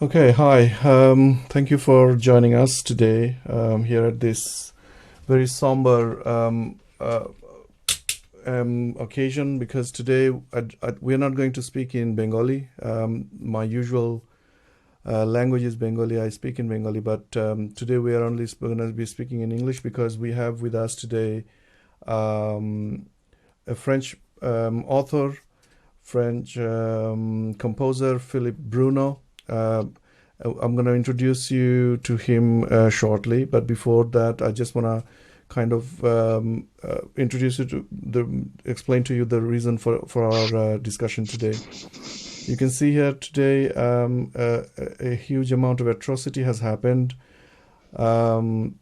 Okay, hi. Thank you for joining us today here at this very somber occasion because today we're not going to speak in Bengali. My usual language is Bengali. I speak in Bengali, but today we are only going to be speaking in English because we have with us today um, a French author, French composer, Philippe Bruno. I'm going to introduce you to him shortly, but before that, I just want to kind of introduce you to explain to you the reason for our discussion today. You can see here today a huge amount of atrocity has happened. Um,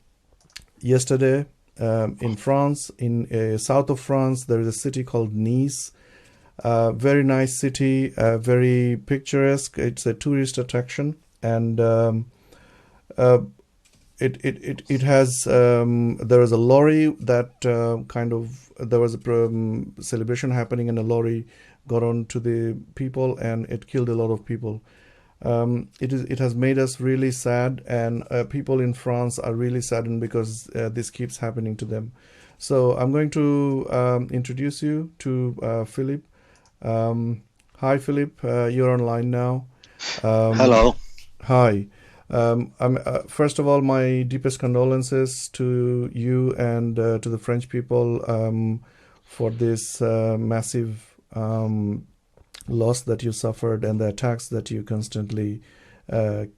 Yesterday, in France, in south of France, there is a city called Nice. Very nice city, very picturesque. It's a tourist attraction, and uh, it has there was a lorry that there was a celebration happening, and a lorry got on to the people, and it killed a lot of people. It has made us really sad, and people in France are really saddened because this keeps happening to them. So I'm going to introduce you to Philip. Hi, Philip. You're online now. Um, Hello. Hi. First of all, my deepest condolences to you and to the French people for this massive loss that you suffered and the attacks that you constantly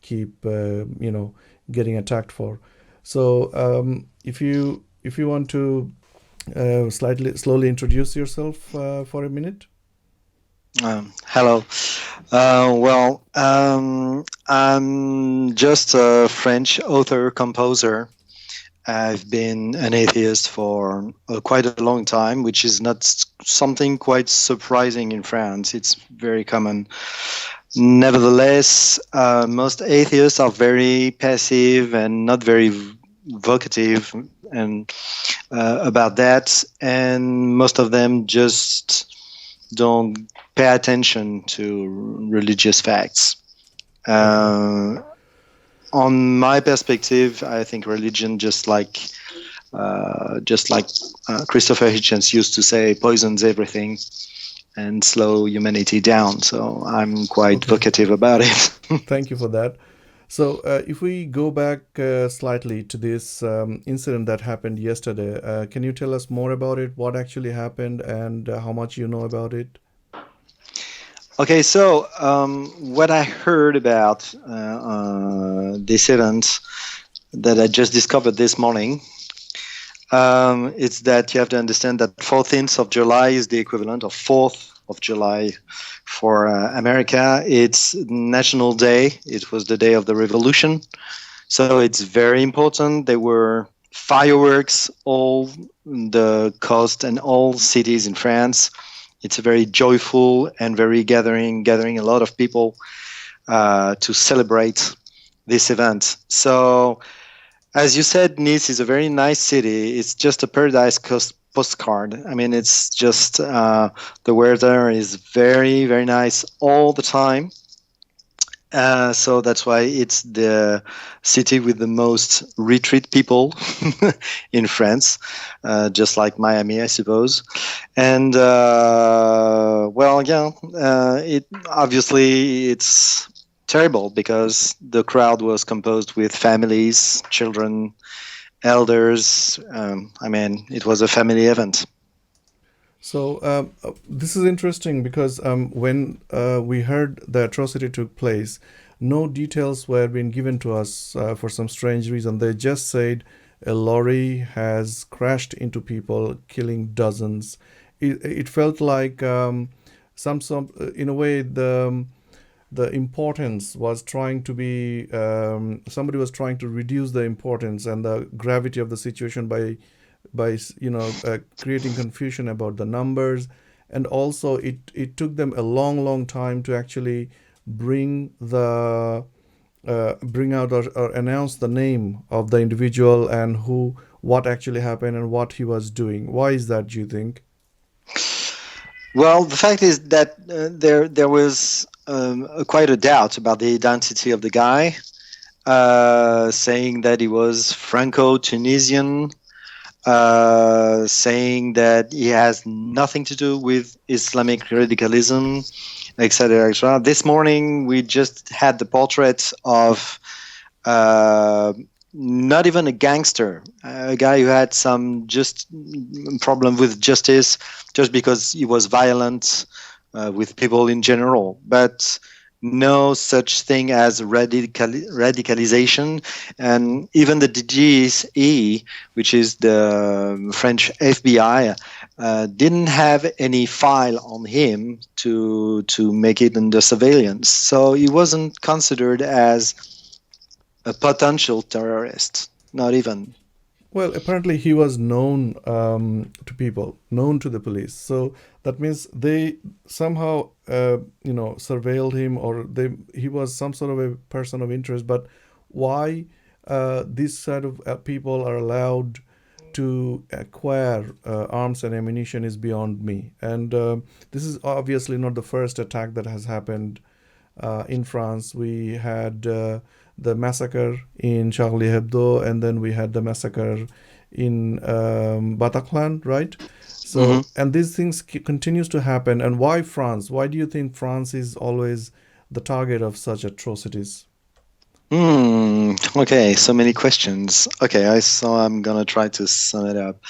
keep, getting attacked for. So, if you want to slightly slowly introduce yourself for a minute. Hello. I'm just a French author composer. I've been an atheist for quite a long time, which is not something quite surprising in France. It's very common. Nevertheless, most atheists are very passive and not very vocative and about that, and most of them just don't pay attention to religious facts. Okay. Uh, on my perspective, I think religion, just like Christopher Hitchens used to say, poisons everything and slow humanity down. So I'm quite Okay. vocative about it. Thank you for that. So, if we go back slightly to this incident that happened yesterday, can you tell us more about it? What actually happened and how much you know about it? Okay, so what I heard about this event that I just discovered this morning, it's that you have to understand that 14th of July is the equivalent of 4th of July for America. It's National Day. It was the day of the revolution. So it's very important. There were fireworks all the coast and all cities in France. It's a very joyful and very gathering a lot of people to celebrate this event. So, as you said, Nice is a very nice city. It's just a paradise coast postcard. I mean, it's just the weather is very, very nice all the time. So that's why it's the city with the most retreat people in France, just like Miami, I suppose. And it obviously it's terrible because the crowd was composed with families, children, elders. I mean, it was a family event. So, this is interesting because when we heard the atrocity took place, no details were being given to us for some strange reason. They just said a lorry has crashed into people, killing dozens. It felt like in a way, the importance was trying to be somebody was trying to reduce the importance and the gravity of the situation by creating confusion about the numbers, and also it took them a long time to actually bring the bring out or announce the name of the individual and who what actually happened and what he was doing. Why is that, do you think? Well, the fact is that there was quite a doubt about the identity of the guy, saying that he was Franco-Tunisian, saying that he has nothing to do with Islamic radicalism, etc., etc. This morning, we just had the portrait of not even a gangster, a guy who had some just problem with justice just because he was violent with people in general, but no such thing as radicalization. And even the DGSE, which is the French FBI, didn't have any file on him to make it under surveillance. So he wasn't considered as a potential terrorist, not even. Well, apparently he was known to people, known to the police. So that means they somehow, surveilled him, or he was some sort of a person of interest. But why these sort of people are allowed to acquire arms and ammunition is beyond me. And this is obviously not the first attack that has happened in France. We had the massacre in Charlie Hebdo, and then we had the massacre in Bataclan, right? So, Mm-hmm. and these things continues to happen. And why France? Why do you think France is always the target of such atrocities? Okay, so many questions. Okay, so I'm gonna try to sum it up.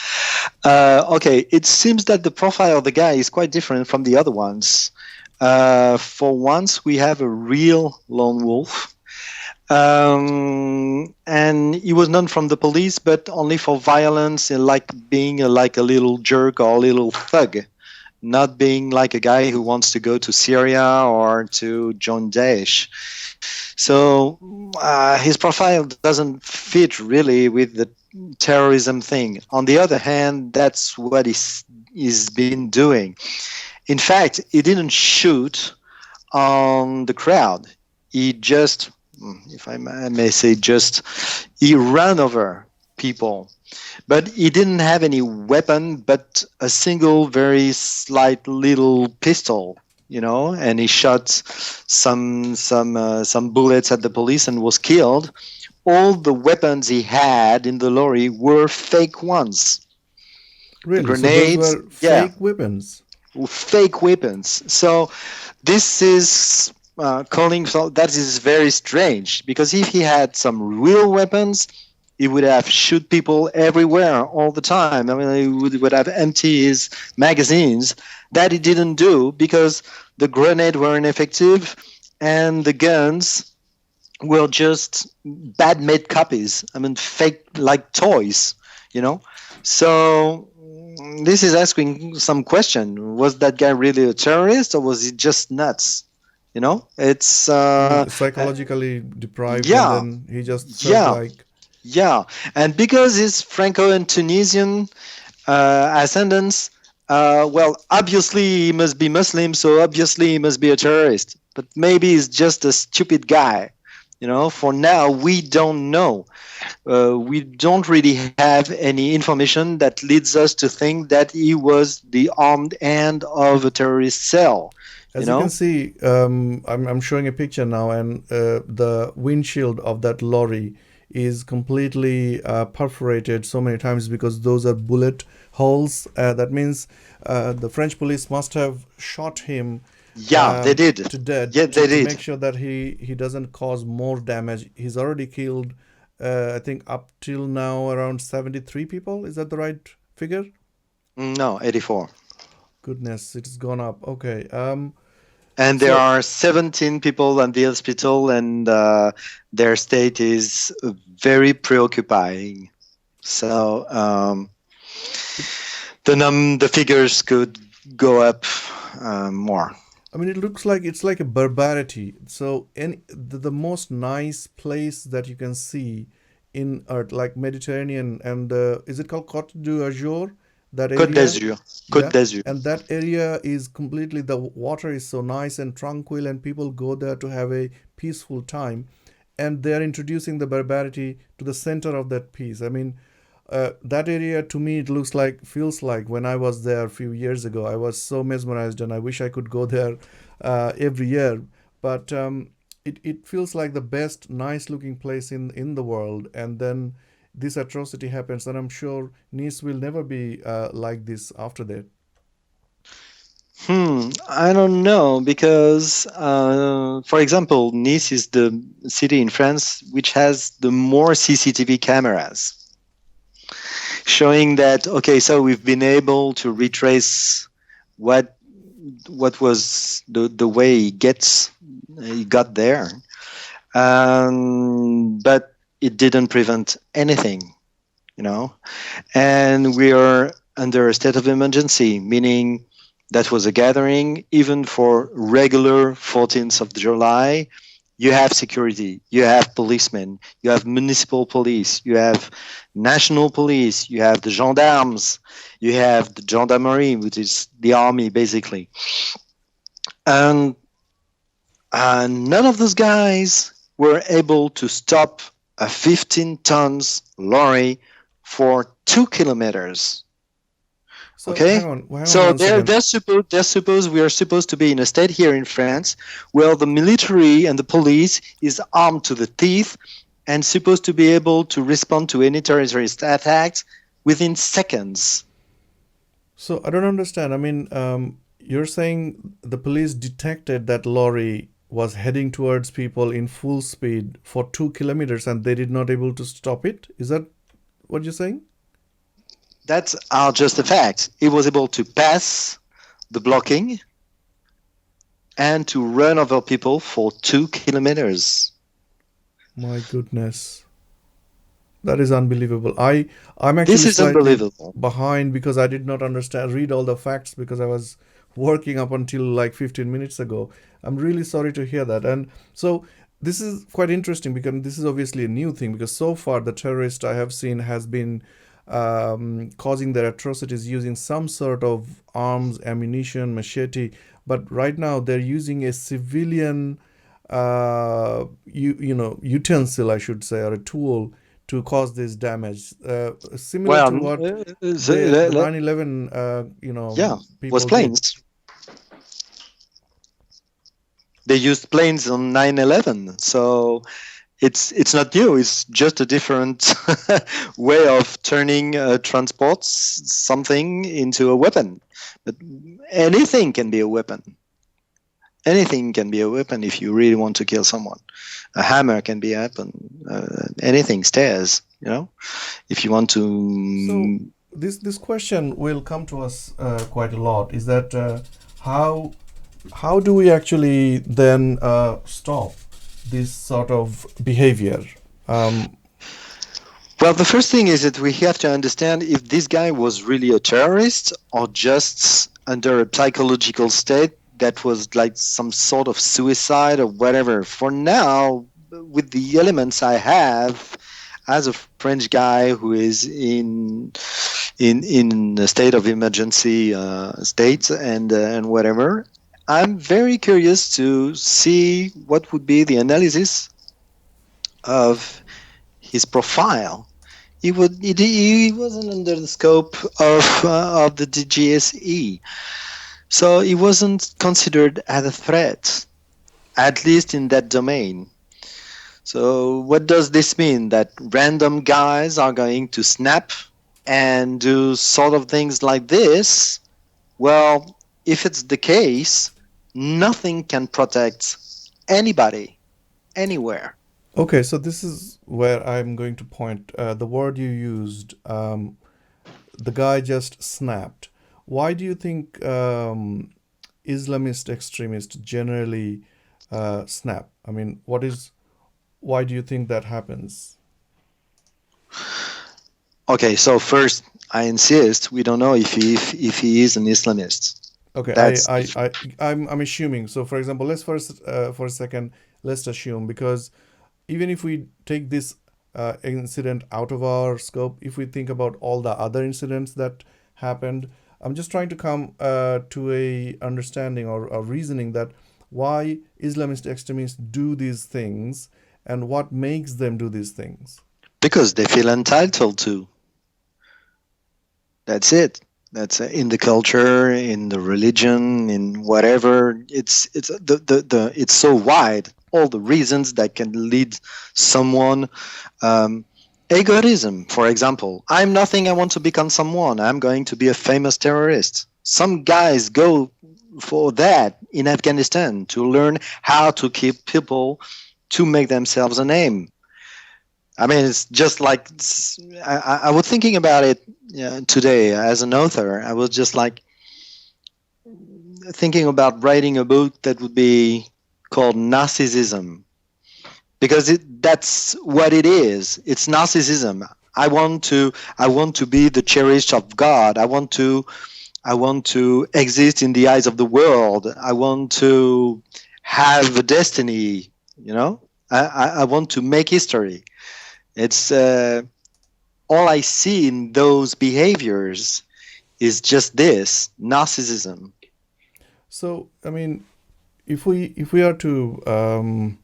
Okay, it seems that the profile of the guy is quite different from the other ones. For once, we have a real lone wolf. And he was known from the police, but only for violence and like being like a little jerk or a little thug, not being like a guy who wants to go to Syria or to join Daesh. So his profile doesn't fit really with the terrorism thing. On the other hand, that's what he's been doing. In fact, he didn't shoot on the crowd. He just, if I may say, just he ran over people, but he didn't have any weapon but a single very slight little pistol, and he shot some bullets at the police and was killed. All the weapons he had in the lorry were fake ones. The Really? So those grenades, were yeah, fake weapons. fake weapons. So this is calling, so that is very strange, because if he had some real weapons, he would have shoot people everywhere all the time. I mean, he would have empty his magazines. That he didn't do because the grenades were ineffective and the guns were just bad made copies. I mean, fake like toys, you know. So this is asking some question: was that guy really a terrorist, or was he just nuts? It's I mean, psychologically deprived, and yeah, then he just felt yeah, like, yeah. And because he's Franco and Tunisian ascendants, well, obviously he must be Muslim, so obviously he must be a terrorist. But maybe he's just a stupid guy. For now, we don't know. We don't really have any information that leads us to think that he was the armed hand of a terrorist cell. You as you can know? see, I'm showing a picture now, and the windshield of that lorry is completely perforated so many times because those are bullet holes. That means the French police must have shot him Yeah, they did. to death Yeah, they to make did. sure that he doesn't cause more damage. He's already killed, I think, up till now around 73 people. Is that the right figure? No, 84. Goodness, it's gone up. Okay. And there So are 17 people in the hospital, and their state is very preoccupying. So the figures could go up more. I mean, it looks like it's like a barbarity. So, the most nice place that you can see in Earth, like Mediterranean, and is it called Côte d'Azur? That Côte area, d'Azur. Côte yeah. d'Azur. And that area is completely, the water is so nice and tranquil, and people go there to have a peaceful time. And they're introducing the barbarity to the center of that piece. I mean, that area to me, it feels like when I was there a few years ago, I was so mesmerized, and I wish I could go there every year. but it feels like the best, nice looking place in the world, and then this atrocity happens, and I'm sure Nice will never be like this after that. I don't know because, for example, Nice is the city in France which has the more CCTV cameras, showing that okay, so we've been able to retrace what was the way he got there, but it didn't prevent anything, you know. And we are under a state of emergency, meaning that was a gathering even for regular 14th of July. You have security, you have policemen, you have municipal police, you have national police, you have the gendarmes, you have the gendarmerie, which is the army basically. And none of those guys were able to stop a 15 tons lorry for 2 kilometers. So Okay, hang on so one second. they're supposed we are supposed to be in a state here in France where the military and the police is armed to the teeth and supposed to be able to respond to any terrorist attacks within seconds. So I don't understand. I mean, you're saying the police detected that lorry was heading towards people in full speed for 2 kilometers, and they did not able to stop it. Is that what you're saying? That's just a fact. It was able to pass the blocking and to run over people for 2 kilometers. My goodness. That is unbelievable. I'm This actually is slightly unbelievable. behind because I did not understand read all the facts because I was working up until like 15 minutes ago. I'm really sorry to hear that. And so this is quite interesting because this is obviously a new thing because so far the terrorist I have seen has been causing their atrocities using some sort of arms, ammunition, machete. But right now they're using a civilian, utensil, I should say, or a tool to cause this damage, similar Well, to what the the, 9/11, yeah, was people did. planes. They used planes on 9/11, so it's not new. It's just a different way of turning transports something into a weapon. But anything can be a weapon. Anything can be a weapon if you really want to kill someone. A hammer can be a weapon. Anything, stairs. If you want So to. this question will come to us quite a lot. Is that how how do we actually then stop this sort of behavior? Um, Well, the first thing is that we have to understand if this guy was really a terrorist or just under a psychological state that was like some sort of suicide or whatever. For now, with the elements I have as a French guy who is in a state of emergency state and whatever, I'm very curious to see what would be the analysis of his profile. He wasn't under the scope of the DGSE, so he wasn't considered as a threat, at least in that domain. So what does this mean? That random guys are going to snap and do sort of things like this? Well, if it's the case, nothing can protect anybody anywhere. okay, so this is where I'm going to point. The word you used, the guy just snapped. Why do you think Islamist extremists generally snap? I mean, why do you think that happens? Okay, so first, I insist we don't know if he is an Islamist. Okay, That's I'm assuming. So, for example, let's first, for a second, let's assume because even if we take this incident out of our scope, if we think about all the other incidents that happened, I'm just trying to come to a understanding or reasoning that why Islamist extremists do these things and what makes them do these things. because they feel entitled to. That's it. That's in the culture, in the religion, in whatever. It's it's so wide. All the reasons that can lead someone. Um, Egoism, for example. I'm nothing. I want to become someone. I'm going to be a famous terrorist. Some guys go for that in Afghanistan to learn how to keep people to make themselves a name. I mean, it's just like I was thinking about it today as an author. I was just like thinking about writing a book that would be called Narcissism, because that's what it is. It's narcissism. I want to be the cherished of God. I want to exist in the eyes of the world. I want to have a destiny. You know, I want to make history. It's all I see in those behaviors is just this narcissism. So, I mean, if we are to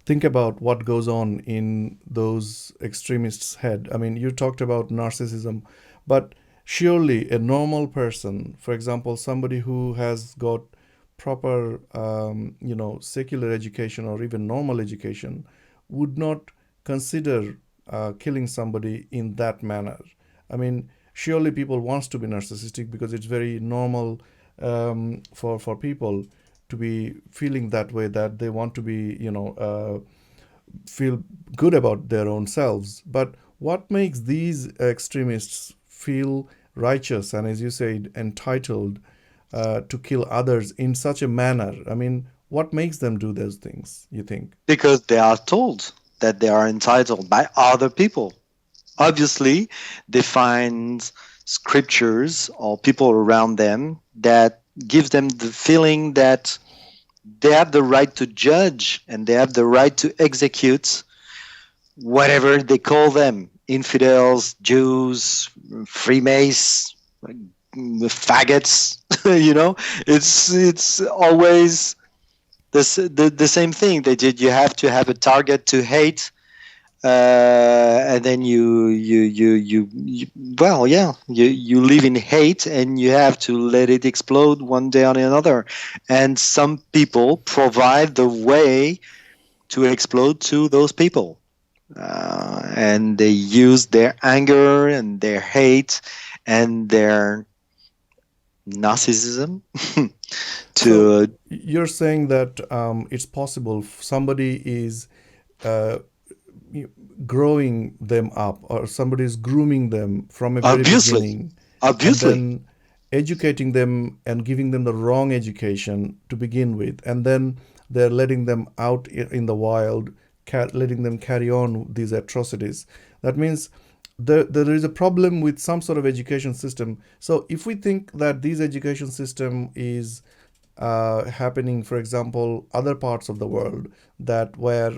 think about what goes on in those extremists' head, I mean, you talked about narcissism, but surely a normal person, for example, somebody who has got proper, secular education or even normal education, would not consider killing somebody in that manner. I mean, surely people wants to be narcissistic because it's very normal for people to be feeling that way, that they want to be, feel good about their own selves. But what makes these extremists feel righteous and, as you said, entitled to kill others in such a manner? I mean, what makes them do those things, you think? Because they are told that they are entitled by other people. Obviously, they find scriptures or people around them that gives them the feeling that they have the right to judge and they have the right to execute whatever they call them: infidels, Jews, Freemasons, faggots. You know, it's always the same thing. They did. You have to have a target to hate, and then you well, yeah, you live in hate and you have to let it explode one day or another. And some people provide the way to explode to those people, and they use their anger and their hate and their narcissism So to you're saying that it's possible somebody is uh, growing them up, or somebody is grooming them from a very obviously beginning, and obviously then educating them and giving them the wrong education to begin with, and then they're letting them out in the wild, letting them carry on these atrocities. That means there is a problem with some sort of education system. So if we think that this education system is happening, for example, other parts of the world, that where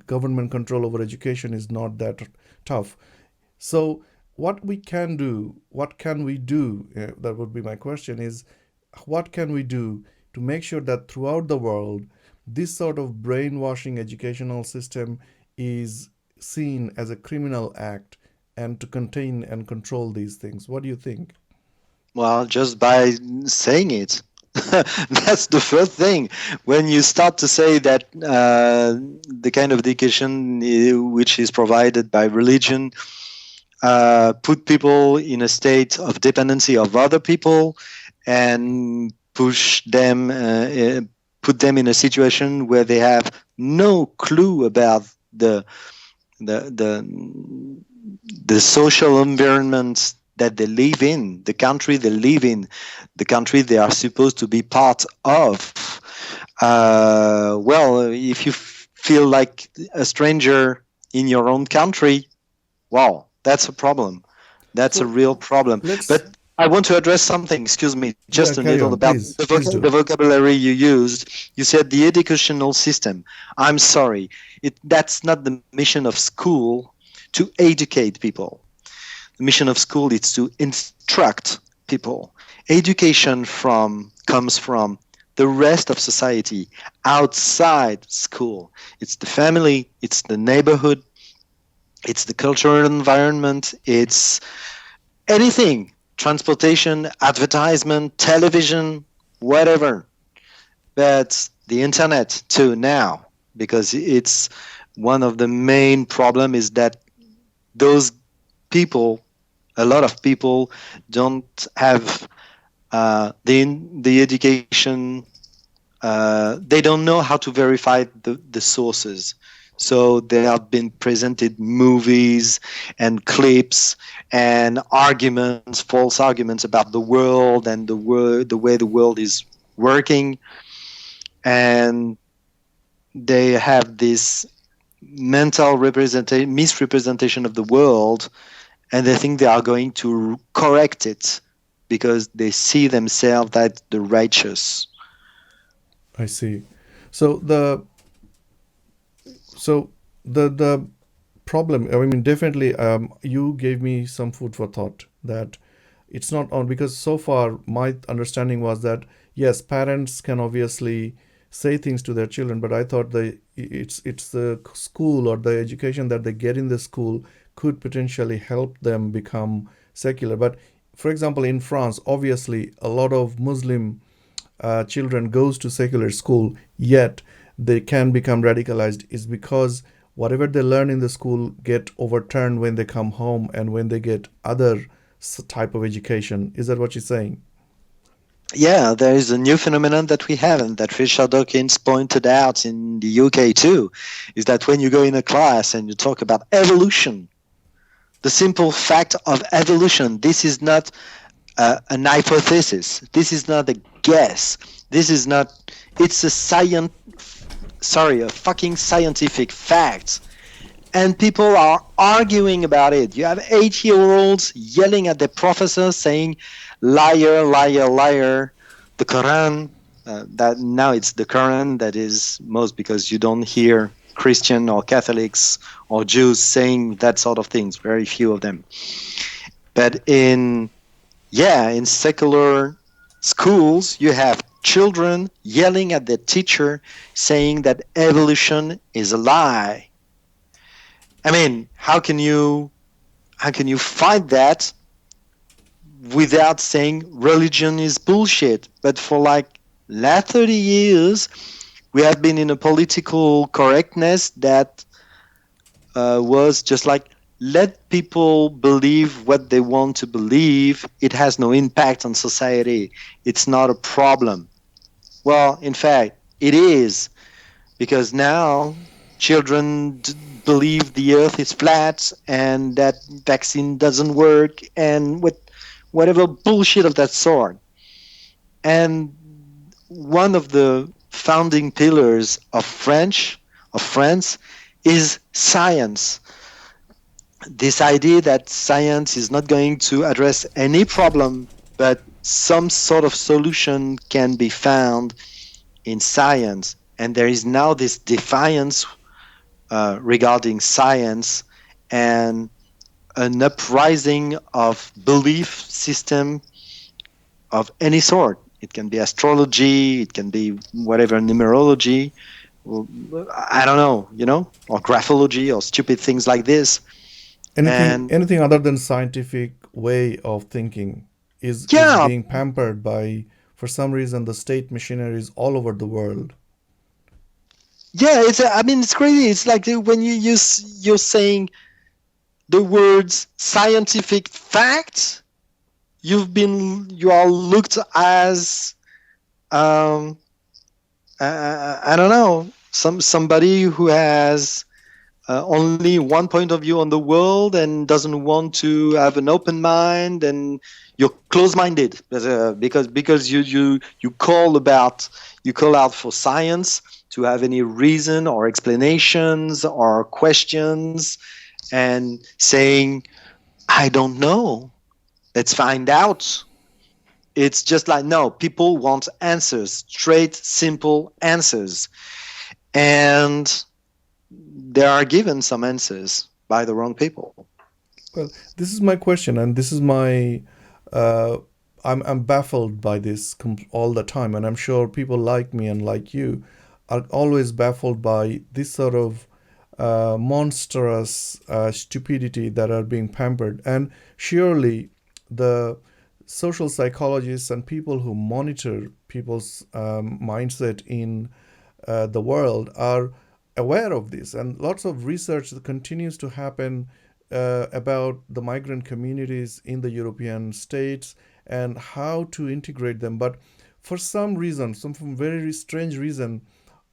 government control over education is not that tough. So what can we do? That would be my question: is what can we do to make sure that throughout the world, this sort of brainwashing educational system is seen as a criminal act, and to contain and control these things? What do you think? well, just by saying it. That's the first thing. When you start to say that the kind of education which is provided by religion put people in a state of dependency of other people and put them in a situation where they have no clue about the the the social environment that they live in, the country they live in, the country they are supposed to be part of. Well, if you feel like a stranger in your own country, wow, that's a problem. That's a So real problem. let's, But I want to address something, excuse me, just yeah, a carry little on, about please, please the do. vocabulary you used. You said the educational system. I'm sorry. That's not the mission of school to educate people. The mission of school is to instruct people. Education comes from the rest of society outside school. It's the family, it's the neighborhood, it's the cultural environment, it's anything. transportation, advertisement, television, whatever. But the internet too now, because it's one of the main problem is that those people, a lot of people, don't have the education. They don't know how to verify the sources. So there have been presented movies and clips and arguments, false arguments about the world and the way the world is working, and they have this mental misrepresentation of the world, and they think they are going to correct it because they see themselves as the righteous. I see. So the problem, I mean, definitely, you gave me some food for thought that it's not on, because so far my understanding was that yes, parents can obviously say things to their children, but I thought it's the school or the education that they get in the school could potentially help them become secular. But for example, in France, obviously a lot of Muslim children goes to secular school, yet they can become radicalized, is because whatever they learn in the school get overturned when they come home and when they get other type of education. Is that what you're saying? Yeah, there is a new phenomenon that we have, and that Richard Dawkins pointed out in the UK too, is that when you go in a class and you talk about evolution, the simple fact of evolution, this is not an hypothesis. This is not a guess. This is not. It's a a fucking scientific fact. And people are arguing about it. You have 8-year-olds yelling at the professor saying, liar, liar, liar. The Quran, that now it's the Quran that is most, because you don't hear Christian or Catholics or Jews saying that sort of things, very few of them. But in secular schools, you have children yelling at their teacher saying that evolution is a lie. I mean, how can you fight that without saying religion is bullshit? But for like last 30 years, we have been in a political correctness that was just like, let people believe what they want to believe. It has no impact on society. It's not a problem. Well, in fact, it is, because now children believe the earth is flat and that vaccine doesn't work and whatever bullshit of that sort. And one of the founding pillars of France is science. This idea that science is not going to address any problem, but some sort of solution can be found in science. And there is now this defiance regarding science, and an uprising of belief system of any sort. It can be astrology, it can be whatever, numerology, I don't know, or graphology or stupid things like this. Anything And anything other than scientific way of thinking is yeah, being pampered by, for some reason, the state machineries all over the world. yeah, I mean, it's crazy. It's like when you're saying the words scientific fact, you are looked as um, I don't know, somebody who has only one point of view on the world and doesn't want to have an open mind, and you're close-minded because you call out for science to have any reason or explanations or questions, and saying, I don't know, let's find out. It's just like, no, people want answers, straight, simple answers. And they are given some answers by the wrong people. Well, this is my question, and this is my. Uh, I'm baffled by this all the time, and I'm sure people like me and like you are always baffled by this sort of monstrous stupidity that are being pampered. And surely the social psychologists and people who monitor people's mindset in the world are aware of this, and lots of research that continues to happen about the migrant communities in the European states and how to integrate them. But for some reason, some very strange reason,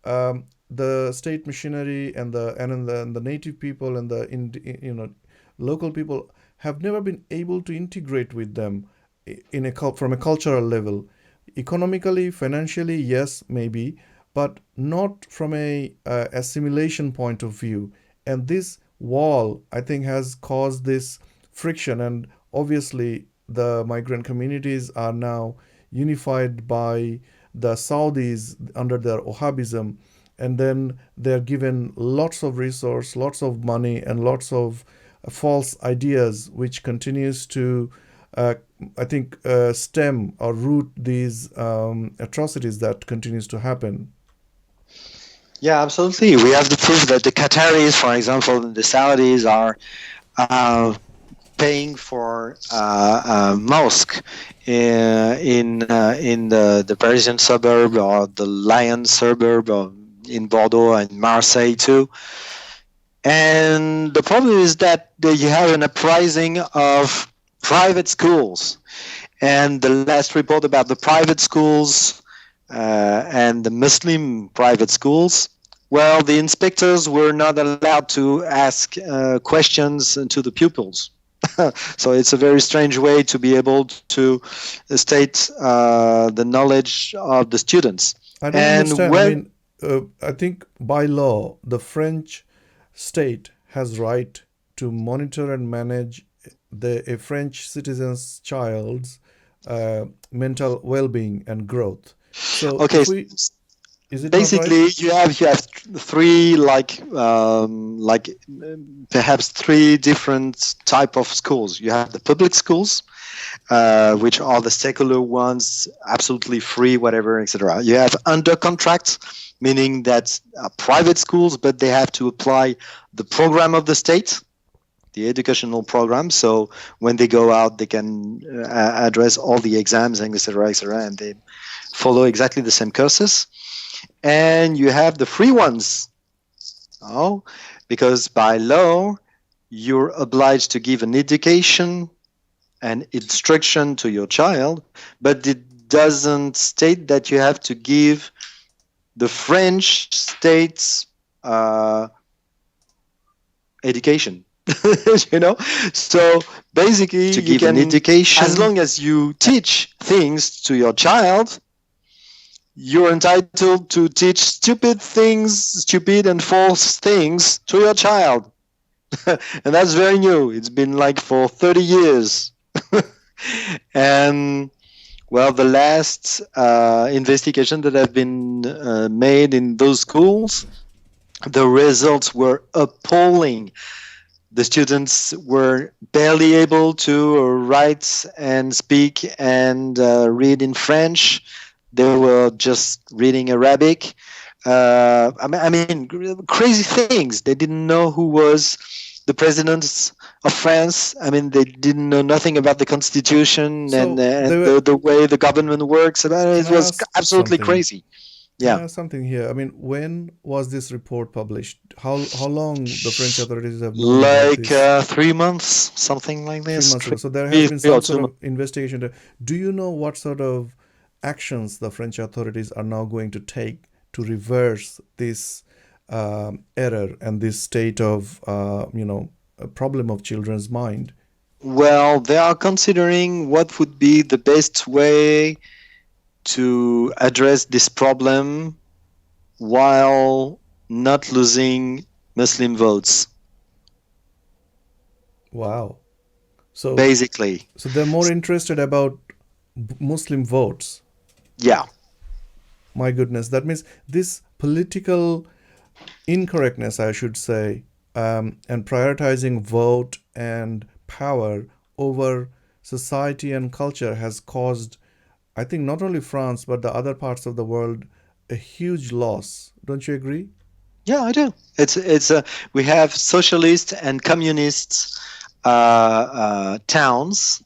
the state machinery and the native people and the local people have never been able to integrate with them from a cultural level. Economically, financially, yes, maybe, but not from a assimilation point of view. And this wall, I think, has caused this friction. And obviously, the migrant communities are now unified by the Saudis under their Wahhabism, and then they're given lots of resource, lots of money, and lots of false ideas, which continues to, uh, I think, stem or root these atrocities that continues to happen. Yeah, absolutely. We have the proof that the Qataris, for example, and the Saudis are uh, paying for mosque in the Parisian suburb or the Lyon suburb or in Bordeaux and Marseille too. And the problem is that you have an uprising of private schools. And the last report about the private schools and the Muslim private schools, well, the inspectors were not allowed to ask questions to the pupils. So it's a very strange way to be able to state the knowledge of the students. I don't And understand. I when mean, I think by law, the French state has right to monitor and manage a French citizen's child's mental well-being and growth. So okay, if we, is it not right? basically you have three perhaps three different type of schools. You have the public schools, which are the secular ones, absolutely free, whatever, etc. You have under contract, meaning that private schools, but they have to apply the program of the state, the educational program. So when they go out, they can address all the exams, and etc., etc., and they follow exactly the same courses. And you have the free ones. Oh, because by law, you're obliged to give an education and instruction to your child, but it doesn't state that you have to give the French state's education. you know, so basically, To you give an can, as education. long as you teach things to your child, you're entitled to teach stupid and false things to your child. And that's very new. It's been like for 30 years. And well, the last investigation that have been made in those schools, the results were appalling. The students were barely able to write and speak and read in French. They were just reading Arabic. I mean, crazy things. They didn't know who was the president of France. I mean, they didn't know nothing about the constitution and, So and they were. the way the government works. Can It I was ask absolutely something? crazy. Can Yeah. I ask something here? I mean, when was this report published? How long the French authorities have known about Like this? 3 months, something like Three this. months ago. So there has Three, been three some or sort 2 months. of investigation. Do you know what sort of actions the French authorities are now going to take to reverse this error and this state of, a problem of children's mind? Well, they are considering what would be the best way to address this problem while not losing Muslim votes, Wow. So, basically. so they're more interested about Muslim votes. Yeah. My goodness, that means this political incorrectness, I should say, and prioritizing vote and power over society and culture has caused, I think, not only France, but the other parts of the world a huge loss. Don't you agree? Yeah, I do. It's we have socialist and communist towns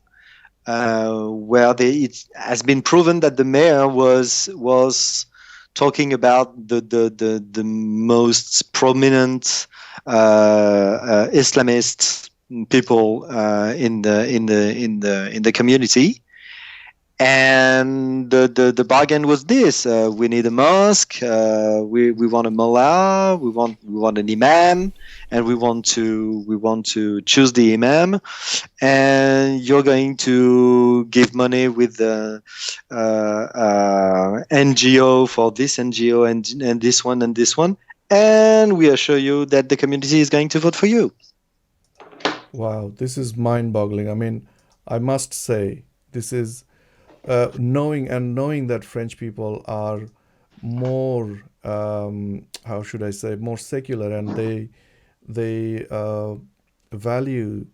where it has been proven that the mayor was talking about the most prominent Islamist people in the community. And the bargain was this: we need a mosque, we want a mullah, we want an imam, and we want to choose the imam, and you're going to give money with the NGO for this NGO and this one, and we assure you that the community is going to vote for you. Wow, this is mind-boggling. I mean, I must say, this is knowing that French people are more, how should I say, more secular, and they value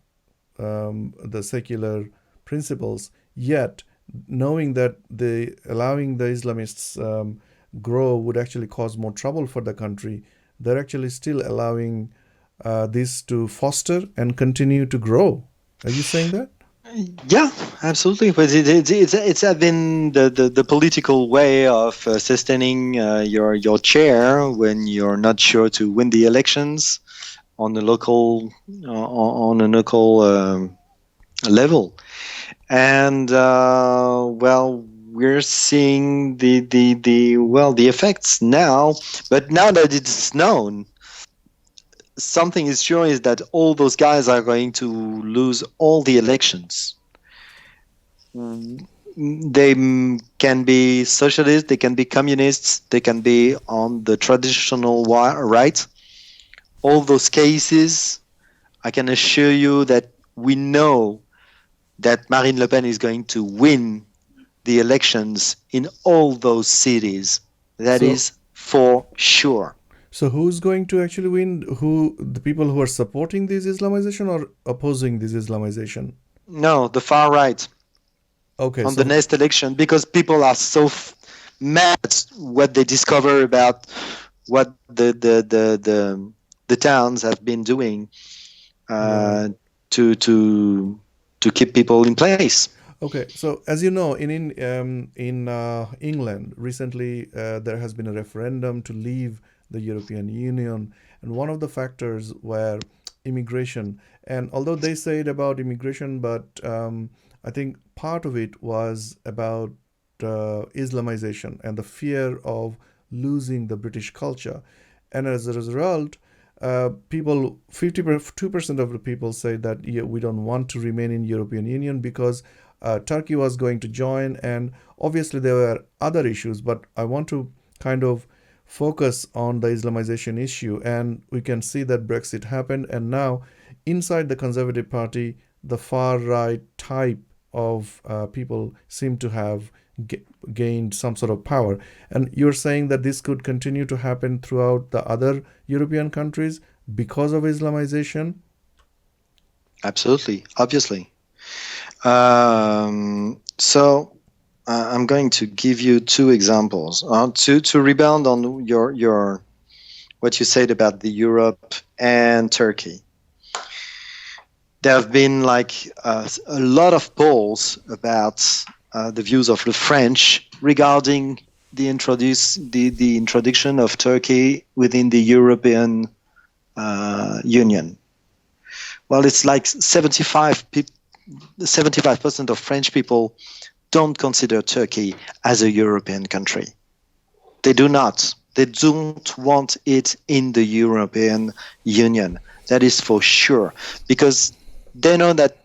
the secular principles. Yet, knowing that the allowing the Islamists grow would actually cause more trouble for the country, they're actually still allowing this to foster and continue to grow. Are you saying that? Yeah, absolutely. But it's been the political way of sustaining your chair when you're not sure to win the elections on the local on a local level. And well, we're seeing the effects now. But now that it's known, something is sure is that all those guys are going to lose all the elections. They can be socialists, they can be communists, they can be on the traditional right. All those cases, I can assure you that we know that Marine Le Pen is going to win the elections in all those cities. That So, is for sure. so who's going to actually win? Who, the people who are supporting this Islamization or opposing this Islamization? No, the far right Okay, on the so next election, because people are so mad at what they discover about what the towns have been doing right. uh, to keep people in place. Okay, so as you know, in England recently, there has been a referendum to leave the European Union, and one of the factors were immigration. And although they said about immigration, but I think part of it was about Islamization and the fear of losing the British culture. And as a result, people 52% of the people say that, yeah, we don't want to remain in European Union because Turkey was going to join, and obviously there were other issues, but I want to kind of focus on the Islamization issue. And we can see that Brexit happened, and now inside the Conservative Party, the far right type of people seem to have gained some sort of power. And you're saying that this could continue to happen throughout the other European countries because of Islamization? Absolutely, obviously. So I'm going to give you two examples to rebound on your what you said about the Europe and Turkey. There have been a lot of polls about the views of the French regarding the introduction of Turkey within the European Union. Well, it's like 75% of French people don't consider Turkey as a European country. They do not. They don't want it in the European Union. That is for sure. Because they know that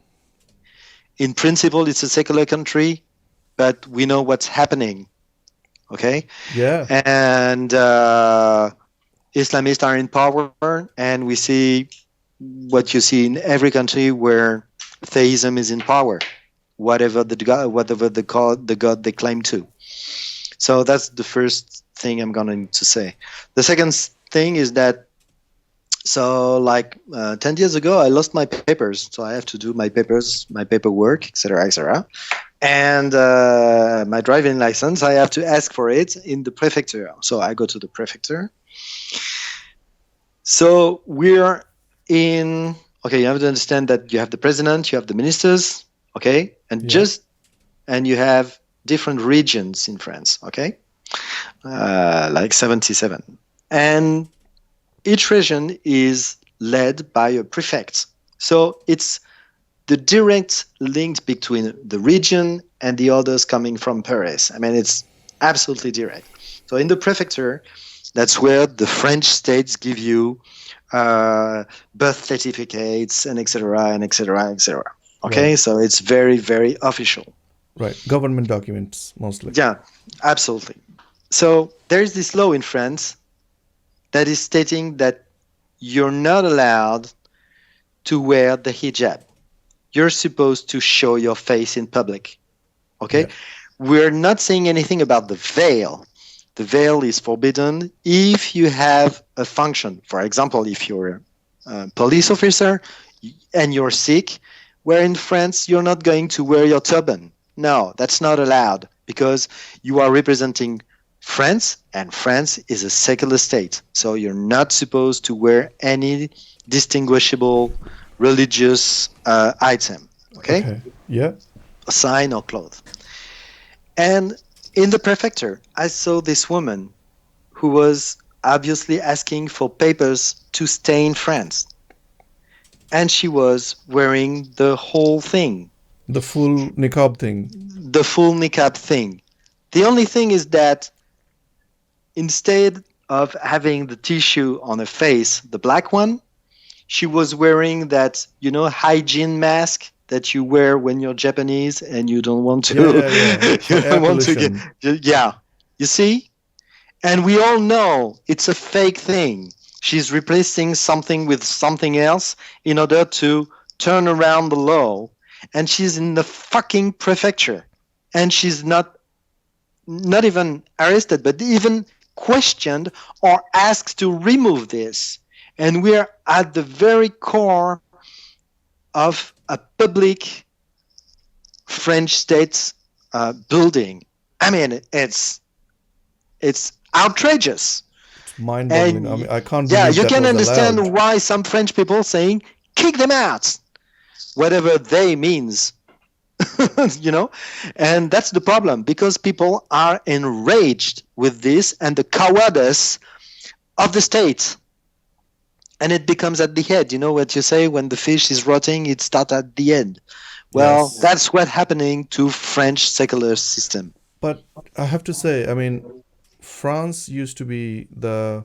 in principle it's a secular country, but we know what's happening. Okay? Yeah. And Islamists are in power, and we see what you see in every country where theism is in power, whatever the god they claim to. So that's the first thing I'm going to say. The second thing is that, so 10 years ago, I lost my papers. So I have to do my papers, my paperwork, etc., etc. And my driving license, I have to ask for it in the prefecture. So I go to the prefecture. So we're in, okay, you have to understand that you have the president, you have the ministers Okay, and Yeah. just and you have different regions in France. Okay, like 77, and each region is led by a prefect. So it's the direct link between the region and the others coming from Paris. I mean, it's absolutely direct. So in the prefecture, that's where the French states give you uh, birth certificates and etc. and etc. etc. Right. Okay, so it's very very official. Right. Government documents mostly. Yeah, absolutely. So there is this law in France that is stating that you're not allowed to wear the hijab. You're supposed to show your face in public. Okay? Yeah. We're not saying anything about the veil. The veil is forbidden if you have a function. For example, if you're a police officer and you're sick, where in France you're not going to wear your turban. No, that's not allowed because you are representing France, and France is a secular state. So you're not supposed to wear any distinguishable religious item. Okay? Okay. Yeah. A sign or cloth. And in the prefecture, I saw this woman who was obviously asking for papers to stay in France. And she was wearing the whole thing, The full niqab thing. the full niqab thing. The only thing is that instead of having the tissue on her face, the black one, she was wearing that, hygiene mask that you wear when you're Japanese and you don't want Yeah. to, Yeah. Yeah. you For air don't want to get, pollution. yeah. You see? And we all know it's a fake thing. She's replacing something with something else in order to turn around the law. And she's in the fucking prefecture. And she's not even arrested, but even questioned or asked to remove this. And we're at the very core of a public French state building. I mean, it's outrageous. It's mind-boggling. I And mean, I can't yeah, believe you that can was allowed. understand why some French people saying kick them out, whatever they means, you know. And that's the problem because people are enraged with this and the cowardice of the state. And it becomes at the head. You know what you say, when the fish is rotting, it starts at the end. Well, Yes. that's what's happening to French secular system. But I have to say, I mean, France used to be the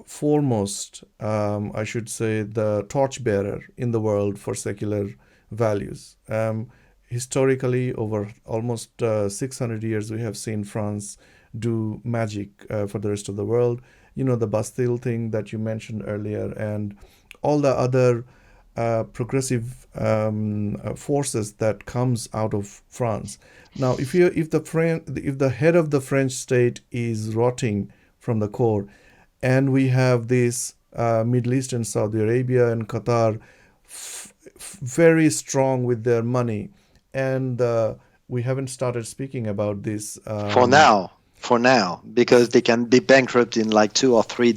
foremost, I should say, the torchbearer in the world for secular values. Historically, over almost 600 years, we have seen France do magic for the rest of the world. You know, the Bastille thing that you mentioned earlier, and all the other progressive forces that comes out of France. Now, if the head of the French state is rotting from the core, and we have this Middle East and Saudi Arabia and Qatar very strong with their money, and we haven't started speaking about this. For now, because they can be bankrupt in like 2 or 3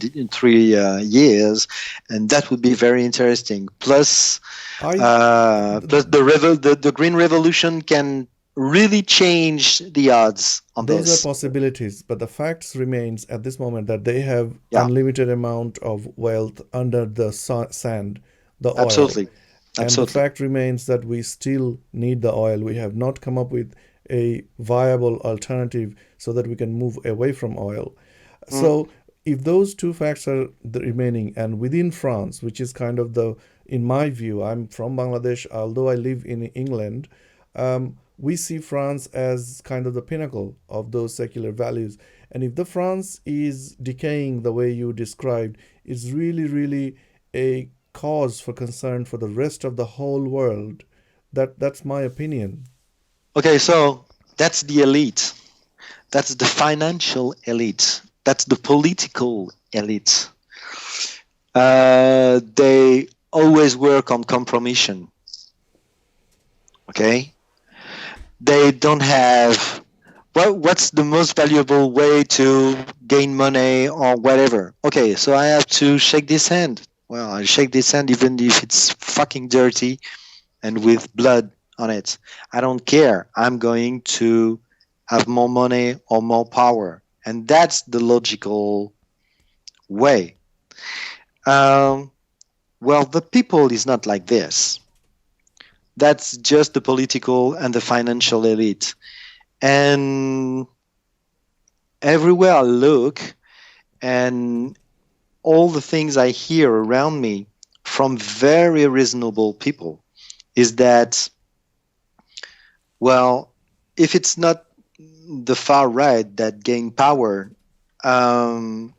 years, and that would be very interesting. I Plus the green revolution can really change the odds on Those are this. possibilities, but the facts remains at this moment that they have Yeah, unlimited amount of wealth under the sand, the oil. absolutely, And the absolutely. fact remains that we still need the oil. We have not come up with a viable alternative so that we can move away from oil. Mm. So if those two facts are the remaining, and within France, which is kind of the, in my view, I'm from Bangladesh, although I live in England, we see France as kind of the pinnacle of those secular values. And if the France is decaying the way you described, it's really, really a cause for concern for the rest of the whole world. That's my opinion. Okay, so that's the elite. That's the financial elite. That's the political elite. They always work on compromission. Okay, they don't have. Well, what's the most valuable way to gain money or whatever? Okay, so I have to shake this hand. Well, I shake this hand even if it's fucking dirty and with blood on it. I don't care. I'm going to have more money or more power. And that's the logical way. Um, well, the people is not like this. That's just the political and the financial elite. And everywhere I look, and all the things I hear around me from very reasonable people is that, well, if it's not the far right that gain power, um,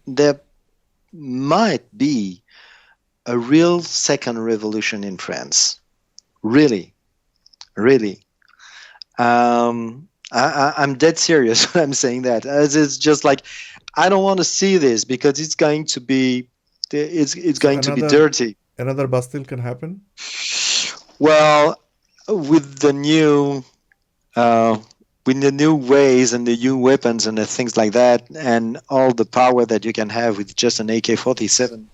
there might be a real second revolution in France. Really, really. I'm dead serious when I'm saying that. As it's just like I don't want to see this because it's going to be it's So going to be dirty. another Bastille can happen. Well, with the new uh, with the new ways and the new weapons and the things like that, and all the power that you can have with just an AK-47,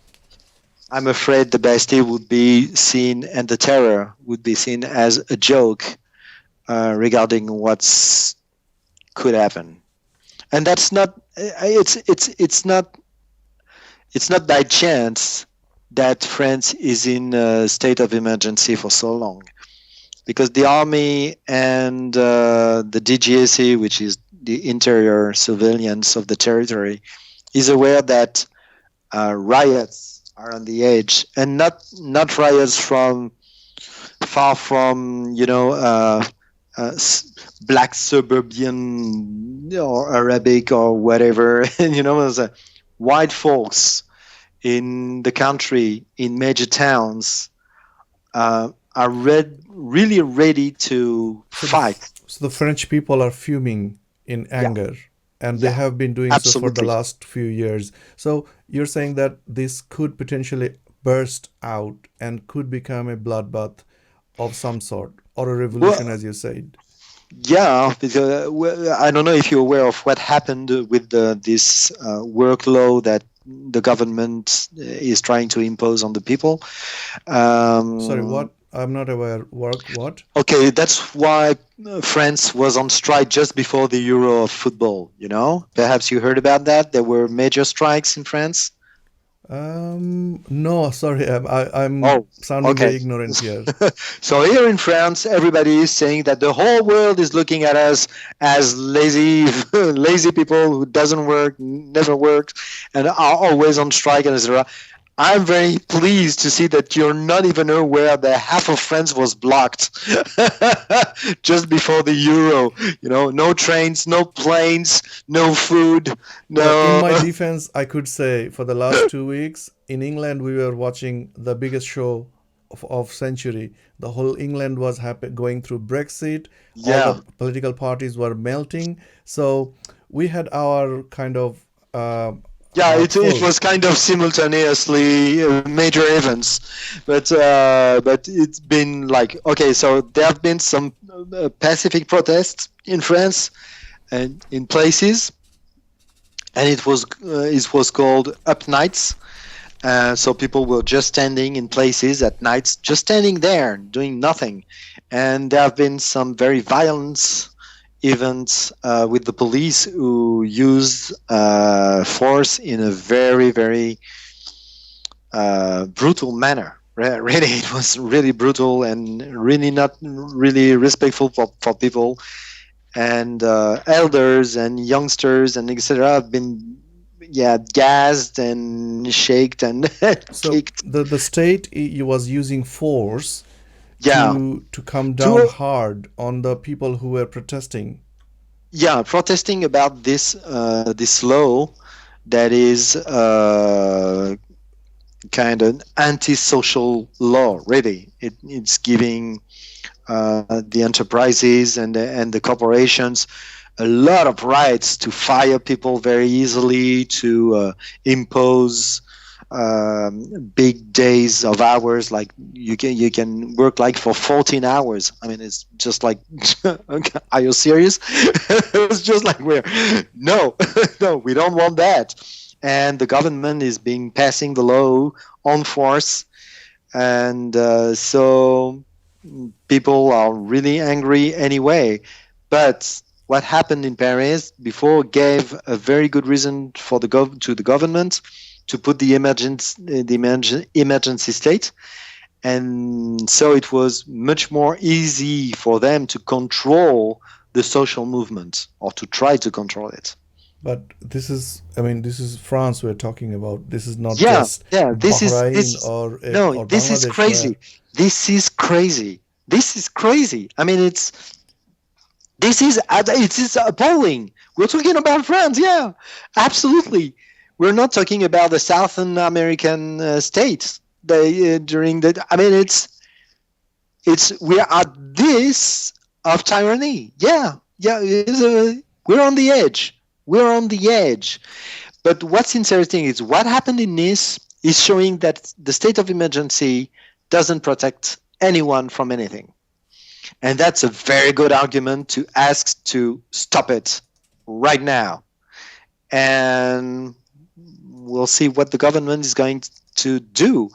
I'm afraid the Bastille would be seen and the terror would be seen as a joke regarding what's could happen. And that's not it's not by chance that France is in a state of emergency for so long, because the army and the DGSE, which is the interior surveillance of the territory, is aware that riots are on the edge, and not riots from far from black suburban or Arabic or whatever. As white folks in the country, in major towns, are really ready to So fight. so the French people are fuming in Yeah, anger, and they yeah, have been doing so for the absolutely. last few years. So you're saying that this could potentially burst out and could become a bloodbath of some sort, or a revolution, Well, as you said. yeah, because I don't know if you're aware of what happened with this workload that the government is trying to impose on the people. Sorry, Um, what? I'm not aware. Work what? okay, that's why France was on strike just before the Euro of football. Perhaps you heard about that. There were major strikes in France. No, sorry, I'm Oh, sounding okay. very ignorant here. So here in France, everybody is saying that the whole world is looking at us as lazy, lazy people who doesn't work, never worked, and are always on strike, and etc. I'm very pleased to see that you're not even aware that half of France was blocked just before the Euro. No trains, no planes, no food, Well, in no. my defense, I could say for the last 2 weeks in England, we were watching the biggest show of century. The whole England was going through Brexit. All the Yeah. political parties were melting. So we had our kind of Yeah, heart it full. was kind of simultaneously major events, but it's been like okay. So there have been some pacific protests in France and in places, and it was called up nights. So people were just standing in places at nights, just standing there doing nothing, and there have been some very violent events with the police who used force in a very very brutal manner. Really, it was really brutal and really not really respectful for people, and elders and youngsters and etc. have been gassed and shaked and So kicked. the state was using force Yeah, to come down to hard on the people who were protesting. yeah, protesting about this law that is kind of anti-social law. Really, it's giving the enterprises and the corporations a lot of rights to fire people very easily, to impose big days of hours. Like you can work like for 14 hours. I mean, it's just like, are you serious? It's just like no, no, we don't want that. And the government is passing the law on force, and so people are really angry anyway. But what happened in Paris before gave a very good reason for to the government to put the emergency state, and so it was much more easy for them to control the social movement or to try to control it. But I mean, this is France we're talking about. This is not Yeah, just yeah. Bahrain No, or this is Bangladesh where. crazy. This is crazy. This is crazy. I mean, it is appalling. We're talking about France, yeah, absolutely. We're not talking about the Southern American states. During the, I mean, we are at this of tyranny. Yeah, yeah. We're on the edge. We're on the edge. But what's interesting is what happened in Nice is showing that the state of emergency doesn't protect anyone from anything. And that's a very good argument to ask to stop it right now. And we'll see what the government is going to do.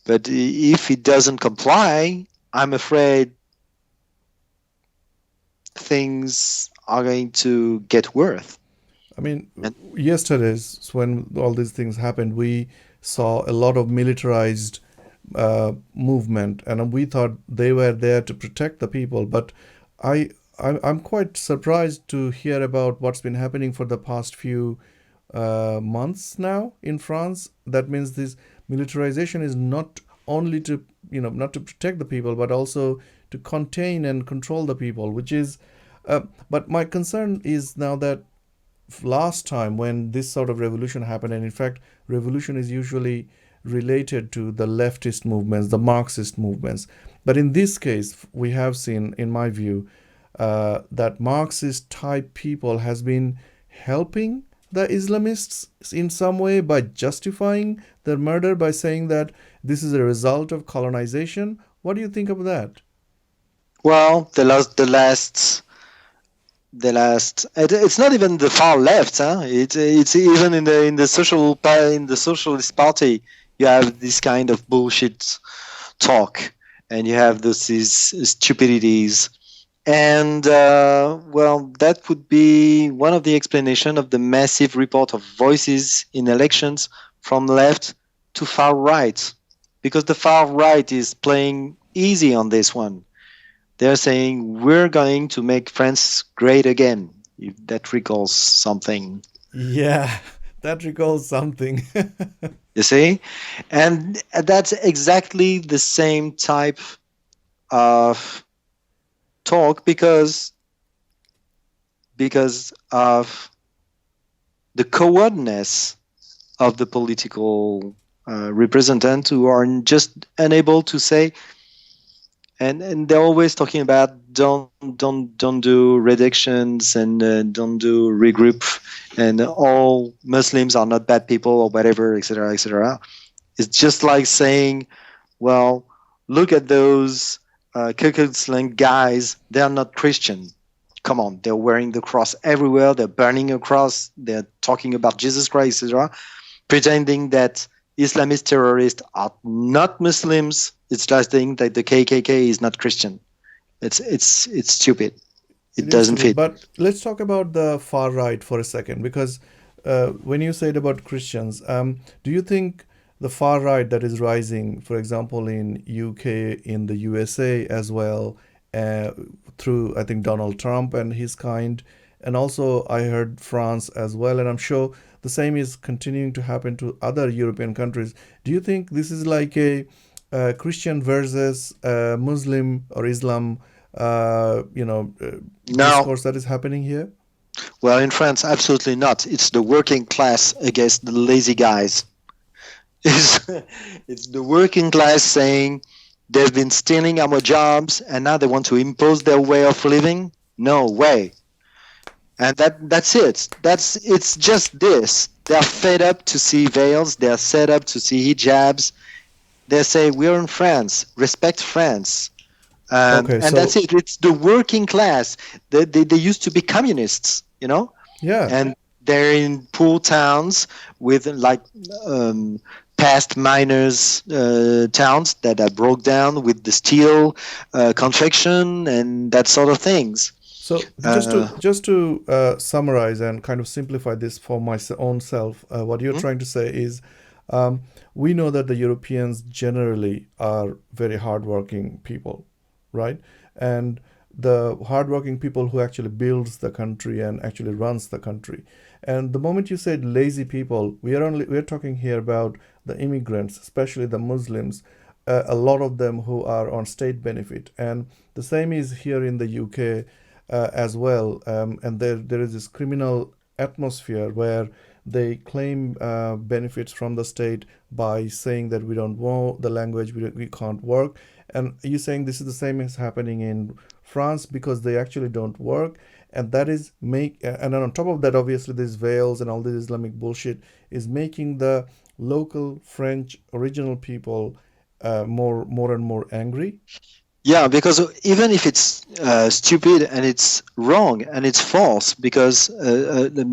But if it doesn't comply, I'm afraid things are going to get worse. I mean, And yesterday's when all these things happened, we saw a lot of militarized movement, and we thought they were there to protect the people. But I'm quite surprised to hear about what's been happening for the past few months now in France. That means this militarization is not only to not to protect the people, but also to contain and control the people, which is. But my concern is now that last time when this sort of revolution happened, and in fact, revolution is usually related to the leftist movements, the Marxist movements. But in this case, we have seen, in my view, that Marxist type people has been helping the Islamists in some way by justifying their murder by saying that this is a result of colonization. What do you think of that? well, it's not even the far left, huh? It's even in the socialist party you have this kind of bullshit talk, and you have these stupidities. And well, that would be one of the explanation of the massive report of voices in elections from left to far right, because the far right is playing easy on this one. They're saying we're going to make France great again. If that recalls something, Yeah, that recalls something. you see, and that's exactly the same type of talk because of the cowardness of the political representatives who are just unable to say, and they're always talking about don't do reductions and don't do regroup, and all Muslims are not bad people or whatever, etc., etc. It's just like saying, well, look at those Ku Klux Klan guys, they're not Christian. Come on, they're wearing the cross everywhere, they're burning a cross, they're talking about Jesus Christ, etc., pretending that Islamist terrorists are not Muslims. It's just saying that the KKK is not Christian. It's stupid. It It is doesn't stupid. fit. But let's talk about the far right for a second, because when you said about Christians, do you think the far right that is rising, for example, in UK, in the USA as well, uh, through I think Donald Trump and his kind, and also I heard France as well, and I'm sure the same is continuing to happen to other European countries. Do you think this is like a Christian versus Muslim or Islam, No, discourse that is happening here? well, in France, absolutely not. It's the working class against the lazy guys. It's, it's the working class saying they've been stealing our jobs and now they want to impose their way of living. No way. And that's it. It's just this. They're fed up to see veils. They're fed up to see hijabs. They say we're in France. Respect France. Okay, And that's so it. It's the working class. They used to be communists, you know, yeah, and they're in poor towns with like um, past miners towns that are broke down with the steel confection and that sort of things. So Uh, just to summarize and kind of simplify this for my own self, what you're hmm? trying to say is, um, we know that the Europeans generally are very hardworking people, right? And the hardworking people who actually builds the country and actually runs the country. And the moment you said lazy people, we're talking here about the immigrants, especially the Muslims, a lot of them who are on state benefit, and the same is here in the UK as well. And there is this criminal atmosphere where they claim benefits from the state by saying that we don't know the language, we can't work. And you're saying this is the same as happening in France because they actually don't work. And that is make and then on top of that, obviously, these veils and all this Islamic bullshit is making the local French original people more and more angry. Yeah, because even if it's stupid and it's wrong and it's false, because the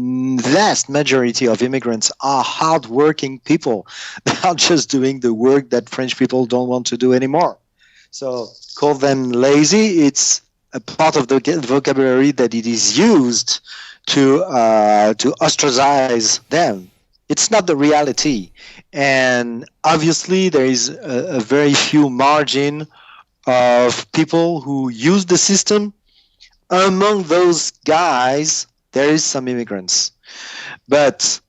vast majority of immigrants are hardworking people. They are just doing the work that French people don't want to do anymore. So call them lazy. It's a part of the vocabulary that it is used to ostracize them. It's not the reality, and obviously there is a very few margin of people who use the system. Among those guys, there is some immigrants. But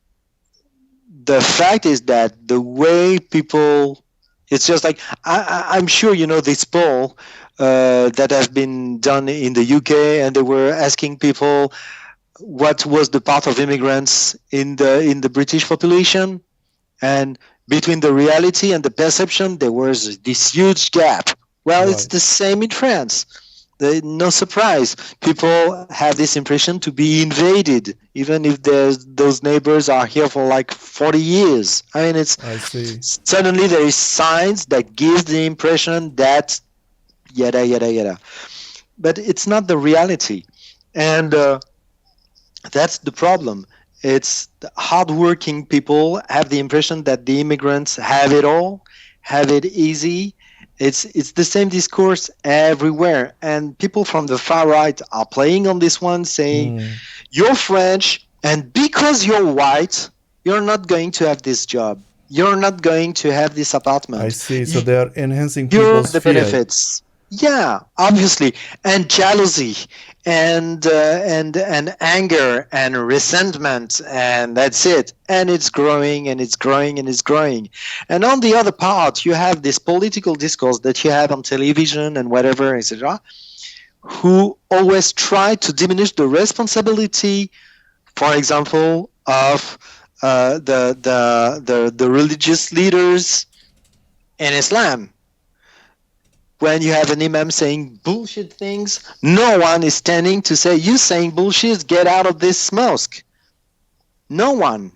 the fact is that the way people, it's just like, I'm sure you know this poll that has been done in the UK, and they were asking people what was the part of immigrants in the British population, and between the reality and the perception, there was this huge gap. Well, it's Right. the same in France. No surprise. People have this impression to be invaded, even if those neighbors are here for like 40 years. I mean, it's I see. suddenly there is signs that gives the impression that yada yada yada. But it's not the reality, and that's the problem. It's the hardworking people have the impression that the immigrants have it all, have it easy. It's the same discourse everywhere, and people from the far right are playing on this one, saying Hmm. you're French, and because you're white, you're not going to have this job. You're not going to have this I apartment. see. So they are enhancing You're people's the fear. benefits. Yeah, obviously, and jealousy, and anger and resentment, and that's it. And it's growing and it's growing and it's growing. And on the other part, you have this political discourse that you have on television and whatever, etc., who always try to diminish the responsibility, for example, of the religious leaders in Islam. When you have an imam saying bullshit things, no one is standing to say, you saying bullshit, get out of this mosque. No one.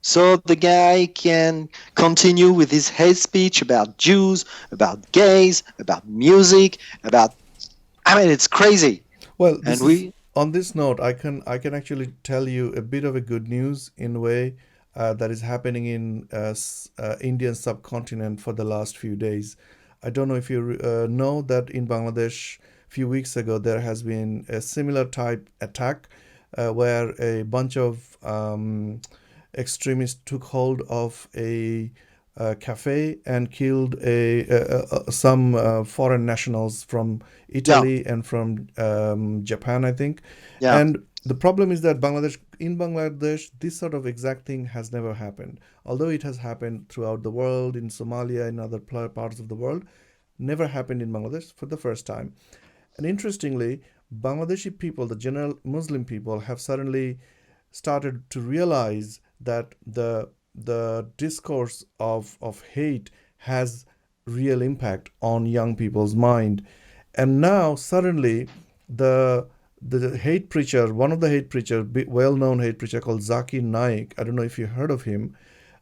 So the guy can continue with his hate speech about Jews, about gays, about music, about, I mean, it's crazy. Well, And this is we, on this note, I can actually tell you a bit of a good news in a way that is happening in Indian subcontinent for the last few days. I don't know if you know that in Bangladesh, a few weeks ago there has been a similar type attack where a bunch of extremists took hold of a cafe and killed some foreign nationals from yeah, Italy and from Japan, I think. yeah. And the problem is that in Bangladesh, this sort of exact thing has never happened. Although it has happened throughout the world, in Somalia, in other parts of the world, never happened in Bangladesh for the first time. And interestingly, Bangladeshi people, the general Muslim people, have suddenly started to realize that the discourse of hate has real impact on young people's mind. And now suddenly the the hate preacher, one of the hate preacher, well-known hate preacher called Zakir Naik, I don't know if you heard of him.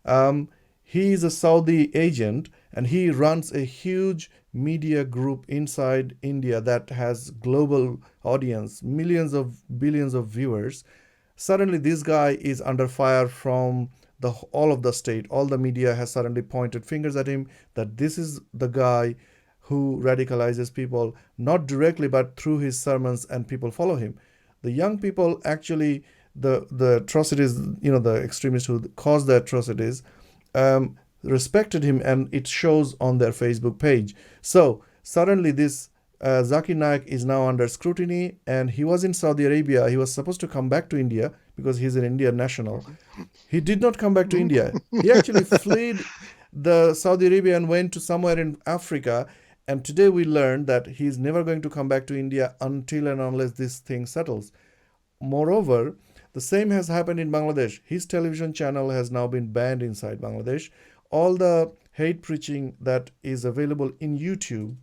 um, he is a Saudi agent and he runs a huge media group inside India that has global audience, millions of billions of viewers. Suddenly, this guy is under fire from all of the state, all the media has suddenly pointed fingers at him, that this is the guy who radicalizes people, not directly but through his sermons, and people follow him. The young people actually, the atrocities, the extremists who caused the atrocities, respected him, and it shows on their Facebook page. So suddenly this Zakir Naik is now under scrutiny, and he was in Saudi Arabia. He was supposed to come back to India because he's an Indian national. He did not come back to India. He actually fled the Saudi Arabia and went to somewhere in Africa. And today we learned that he's never going to come back to India until and unless this thing settles. Moreover, the same has happened in Bangladesh. His television channel has now been banned inside Bangladesh. All the hate preaching that is available in YouTube,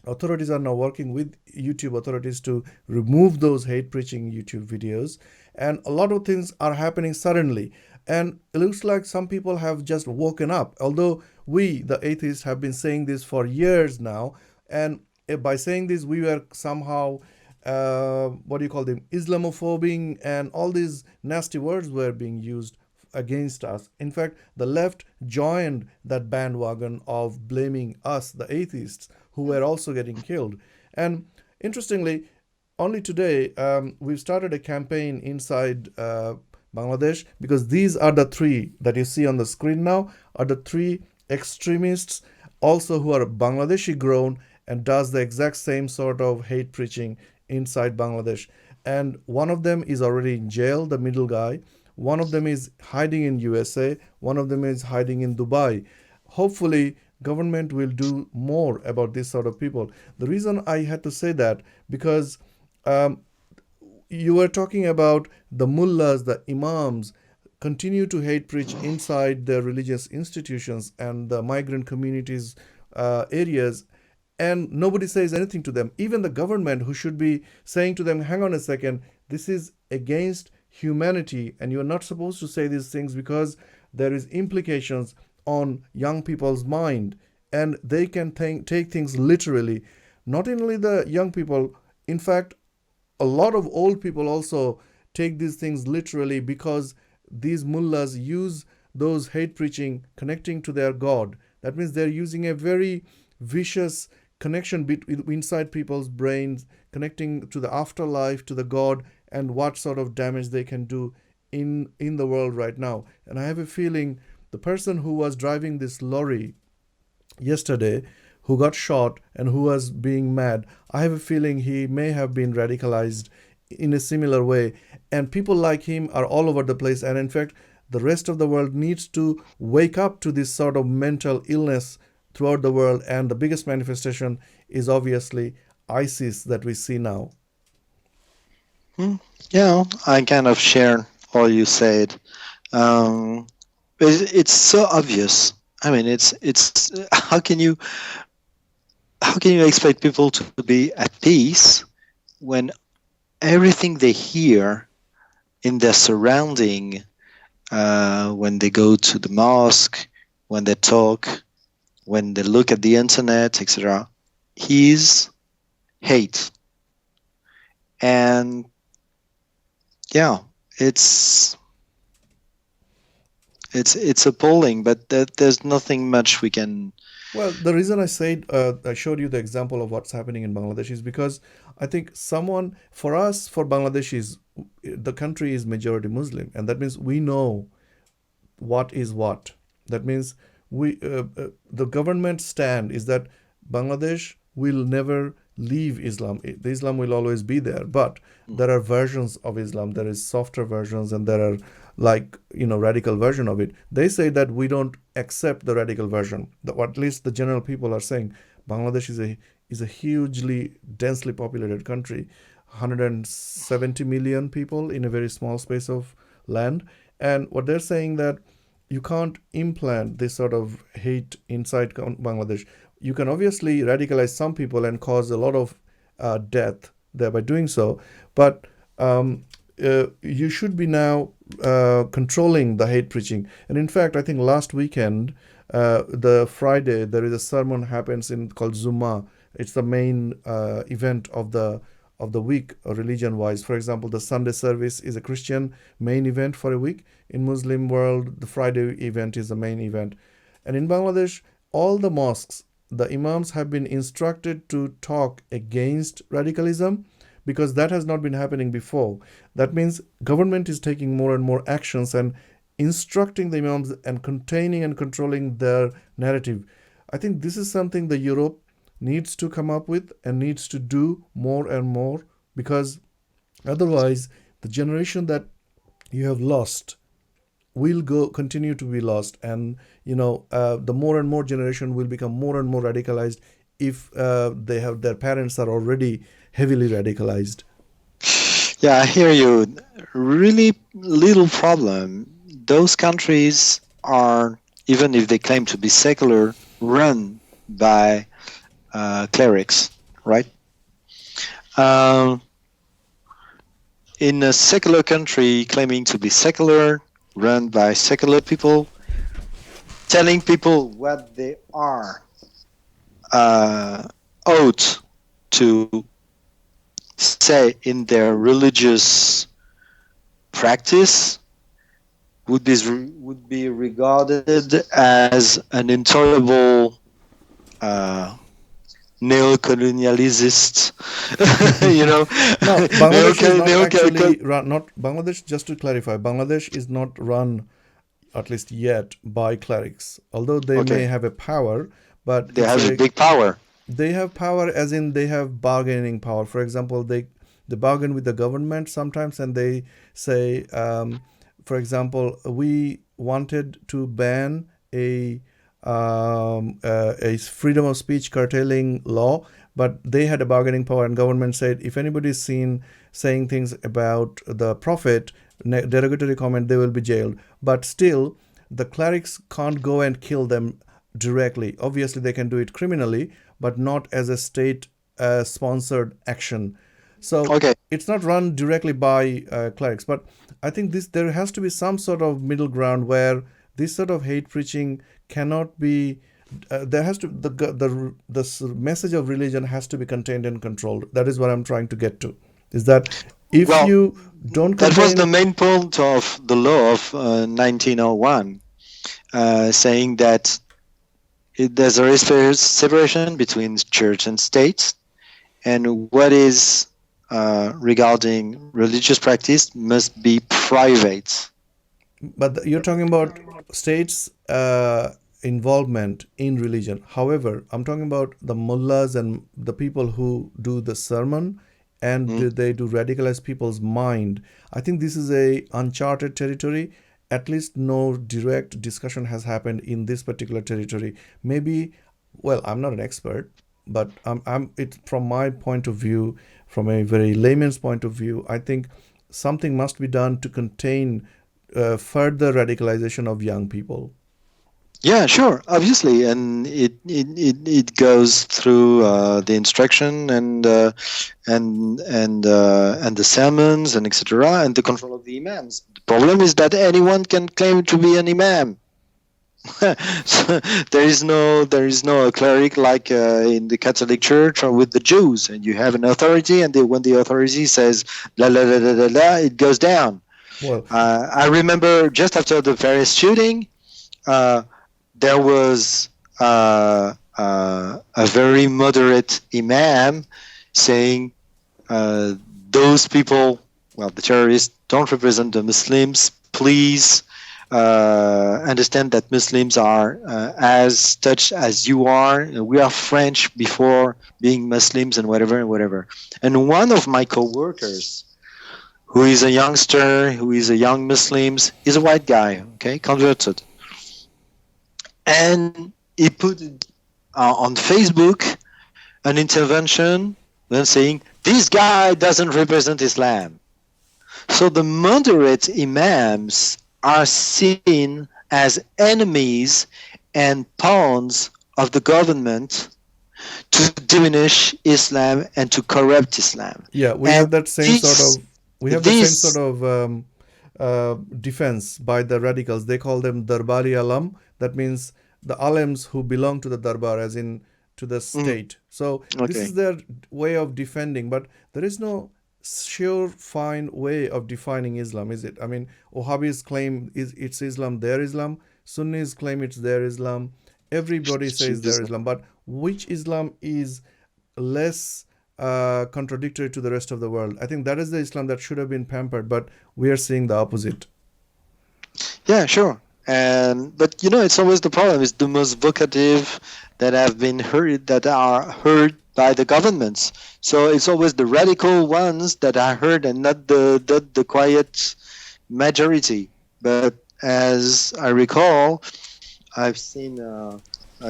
authorities are now working with YouTube authorities to remove those hate preaching YouTube videos. And a lot of things are happening suddenly. And it looks like some people have just woken up. Although we, the atheists, have been saying this for years now. And by saying this, we were somehow, what do you call them, Islamophobing, and all these nasty words were being used against us. In fact, the left joined that bandwagon of blaming us, the atheists, who were also getting killed. And interestingly, only today, we've started a campaign inside Bangladesh, because these are the three that you see on the screen now, are the three extremists also who are Bangladeshi grown and does the exact same sort of hate preaching inside Bangladesh. And one of them is already in jail, the middle guy. One of them is hiding in USA. One of them is hiding in Dubai. Hopefully, government will do more about this sort of people. The reason I had to say that, because you were talking about the mullahs, the imams, continue to hate preach inside their religious institutions and the migrant communities areas, and nobody says anything to them. Even the government, who should be saying to them, hang on a second, this is against humanity and you're not supposed to say these things, because there is implications on young people's mind and they can take things literally. Not only the young people, in fact, a lot of old people also take these things literally, because these mullahs use those hate preaching connecting to their God. That means they're using a very vicious connection inside people's brains, connecting to the afterlife, to the God, and what sort of damage they can do in the world right now. And I have a feeling the person who was driving this lorry yesterday, who got shot and who was being mad, I have a feeling he may have been radicalized in a similar way. And people like him are all over the place. And in fact, the rest of the world needs to wake up to this sort of mental illness throughout the world. And the biggest manifestation is obviously ISIS that we see now. Yeah, I kind of share all you said. It's so obvious. I mean, it's how can you expect people to be at peace when everything they hear in their surrounding, when they go to the mosque, when they talk, when they look at the internet, etc., is hate. And yeah, it's appalling, but there's nothing much we can. Well, the reason I said I showed you the example of what's happening in Bangladesh is because I think for Bangladeshis, the country is majority Muslim, and that means we know what is what. That means the government stand is that Bangladesh will never leave Islam. The Islam will always be there, but there are versions of Islam. There is softer versions, and there are radical version of it. They say that we don't accept the radical version. Or at least the general people are saying Bangladesh is a hugely densely populated country, 170 million people in a very small space of land, and what they're saying that you can't implant this sort of hate inside Bangladesh. You can obviously radicalize some people and cause a lot of death there by doing so, but you should be now controlling the hate preaching. And in fact, I think last weekend, the Friday, there is a sermon happens called Zuma. It's the main event of the of the week, religion-wise. For example, the Sunday service is a Christian main event for a week. In Muslim world, the Friday event is the main event. And in Bangladesh, all the mosques, the imams have been instructed to talk against radicalism, because that has not been happening before. That means government is taking more and more actions and instructing the imams and containing and controlling their narrative. I think this is something the Europe needs to come up with and needs to do more and more, because otherwise the generation that you have lost will continue to be lost, and the more and more generation will become more and more radicalized if their parents are already heavily radicalized. Yeah, I hear you. Really little problem. Those countries are, even if they claim to be secular, run by clerics, right? In a secular country claiming to be secular, run by secular people, telling people what they are ought to say in their religious practice would be regarded as an intolerable neo-colonialist, No, Bangladesh is not actually not Bangladesh. Just to clarify, Bangladesh is not run, at least yet, by clerics. Although they may have a power, but they have a big power. They have power, as in they have bargaining power. For example, they bargain with the government sometimes, and they say, for example, we wanted to ban a freedom of speech curtailing law, but they had a bargaining power, and government said if anybody is seen saying things about the prophet, derogatory comment, they will be jailed. But still, the clerics can't go and kill them directly. Obviously, they can do it criminally, but not as a state sponsored action. So it's not run directly by clerics. But I think there has to be some sort of middle ground where this sort of hate preaching cannot be. There has to the message of religion has to be contained and controlled. That is what I'm trying to get to. Is that if you don't that was the main point of the law of 1901, saying that there's a separation between church and state, and what is regarding religious practice must be private. But you're talking about states' involvement in religion. However, I'm talking about the mullahs and the people who do the sermon, and they do radicalize people's mind. I think this is a uncharted territory. At least no direct discussion has happened in this particular territory. Maybe, well, I'm not an expert, but it's from my point of view, from a very layman's point of view, I think something must be done to contain further radicalization of young people. Yeah, sure, obviously, and it goes through the instruction and the sermons and etc. and the control of the imams. The problem is that anyone can claim to be an imam. So there is no cleric like in the Catholic Church or with the Jews, and you have an authority, and when the authority says la la la la la la, it goes down. Well, I remember just after the Paris shooting, there was a very moderate imam saying those people, well, the terrorists don't represent the Muslims. Please understand that Muslims are as touched as you are. We are French before being Muslims and whatever. And one of my co-workers, who is a youngster, who is a young Muslim, is a white guy, okay, converted. And he put on Facebook an intervention then saying, this guy doesn't represent Islam. So the moderate imams are seen as enemies and pawns of the government to diminish Islam and to corrupt Islam. Yeah, we have that same sort of defense by the radicals. They call them Darbari Alam. That means the Alems who belong to the Darbar, as in to the state. So this is their way of defending, but there is no sure fine way of defining Islam, is it? I mean, Wahhabis claim it's Islam, their Islam. Sunnis claim it's their Islam. Everybody says their Islam, but which Islam is less contradictory to the rest of the world? I think that is the Islam that should have been pampered, but we are seeing the opposite. Yeah, sure. But it's always the problem. It's the most vocative that are heard by the governments. So it's always the radical ones that are heard, and not the quiet majority. But as I recall, I've seen a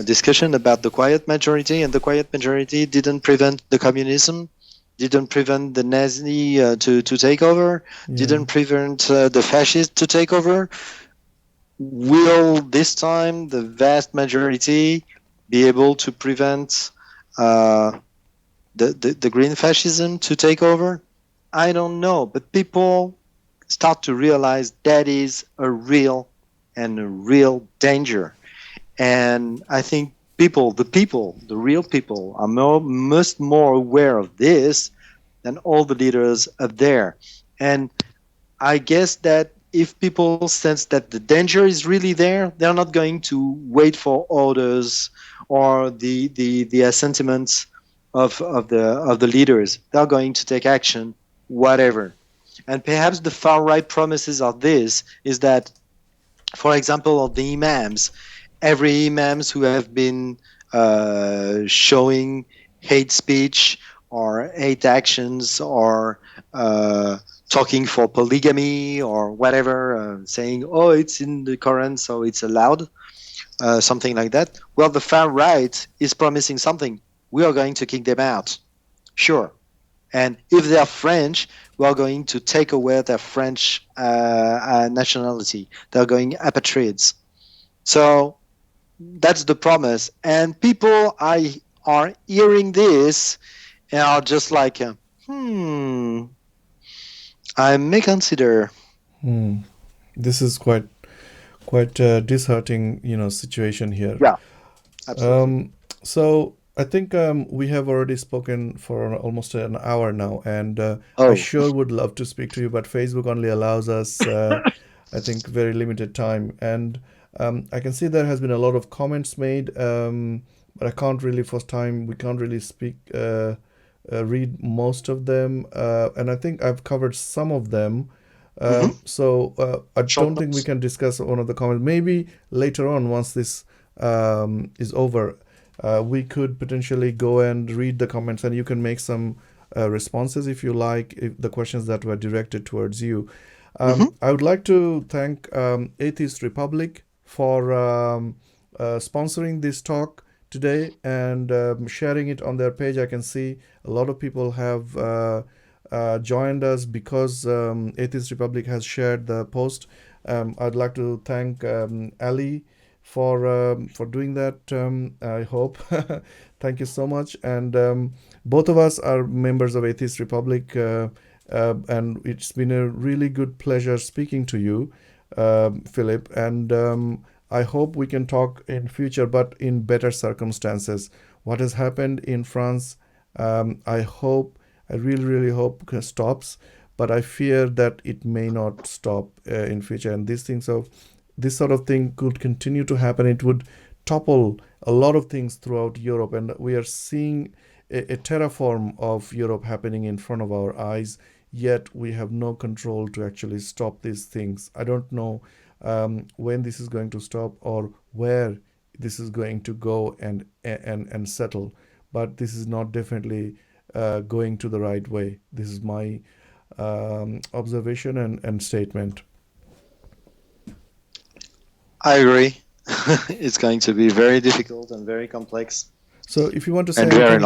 discussion about the quiet majority, and the quiet majority didn't prevent the communism, didn't prevent the Nazi to take over, didn't prevent the fascists to take over. Will this time the vast majority be able to prevent the green fascism to take over? I don't know, but people start to realize that is a real danger. And I think the real people are much more aware of this than all the leaders up there. And I guess that if people sense that the danger is really there, they're not going to wait for orders or the sentiments of the leaders. They're going to take action, whatever. And perhaps the far right promises of this is that, for example, of the imams, every imams who have been showing hate speech or hate actions or talking for polygamy or whatever, saying, oh, it's in the Quran, so it's allowed, something like that. Well, the far right is promising something. We are going to kick them out. Sure. And if they are French, we are going to take away their French nationality. They're going apatrides. So that's the promise. And people are hearing this and are just like, I may consider. This is quite disheartening, situation here. Yeah, absolutely. So I think we have already spoken for almost an hour now, and I sure would love to speak to you, but Facebook only allows us, I think, very limited time. And I can see there has been a lot of comments made, but I can't really, first time, we can't really read most of them, and I think I've covered some of them. So I don't think we can discuss one of the comments. Maybe later on, once this is over, we could potentially go and read the comments, and you can make some responses if you like, if the questions that were directed towards you. I would like to thank Atheist Republic for sponsoring this talk today and sharing it on their page. I can see a lot of people have joined us because Atheist Republic has shared the post. I'd like to thank Ali for doing that. I hope. Thank you so much. And both of us are members of Atheist Republic, and it's been a really good pleasure speaking to you, Philippe. And I hope we can talk in future, but in better circumstances. What has happened in France, I really hope stops, but I fear that it may not stop in future. And this sort of thing could continue to happen. It would topple a lot of things throughout Europe, and we are seeing a terraform of Europe happening in front of our eyes, yet we have no control to actually stop these things. I don't know when this is going to stop or where this is going to go and settle, but this is not definitely going to the right way. This is my observation and statement. I agree. It's going to be very difficult and very complex. So if you want to say anything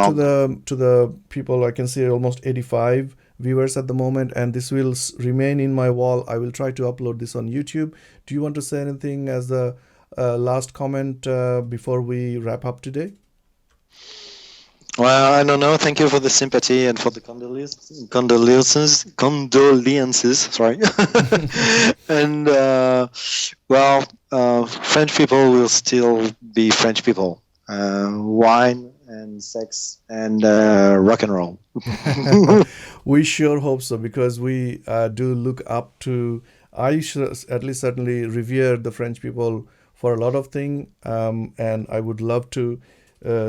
to the people, I can see almost 85 viewers at the moment, and this will remain in my wall. I will try to upload this on YouTube. Do you want to say anything as the last comment before we wrap up today? Well, I don't know. Thank you for the sympathy and for the condolences. Sorry. And French people will still be French people. Wine and sex and rock and roll. We sure hope so, because we do look up to, at least certainly revere the French people for a lot of things, and I would love to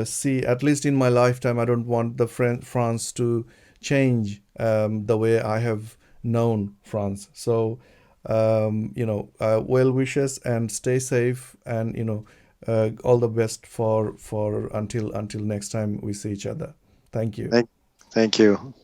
see, at least in my lifetime, I don't want the France to change the way I have known France. So, well wishes and stay safe, and all the best for until next time we see each other. Thank you. Thank, thank you.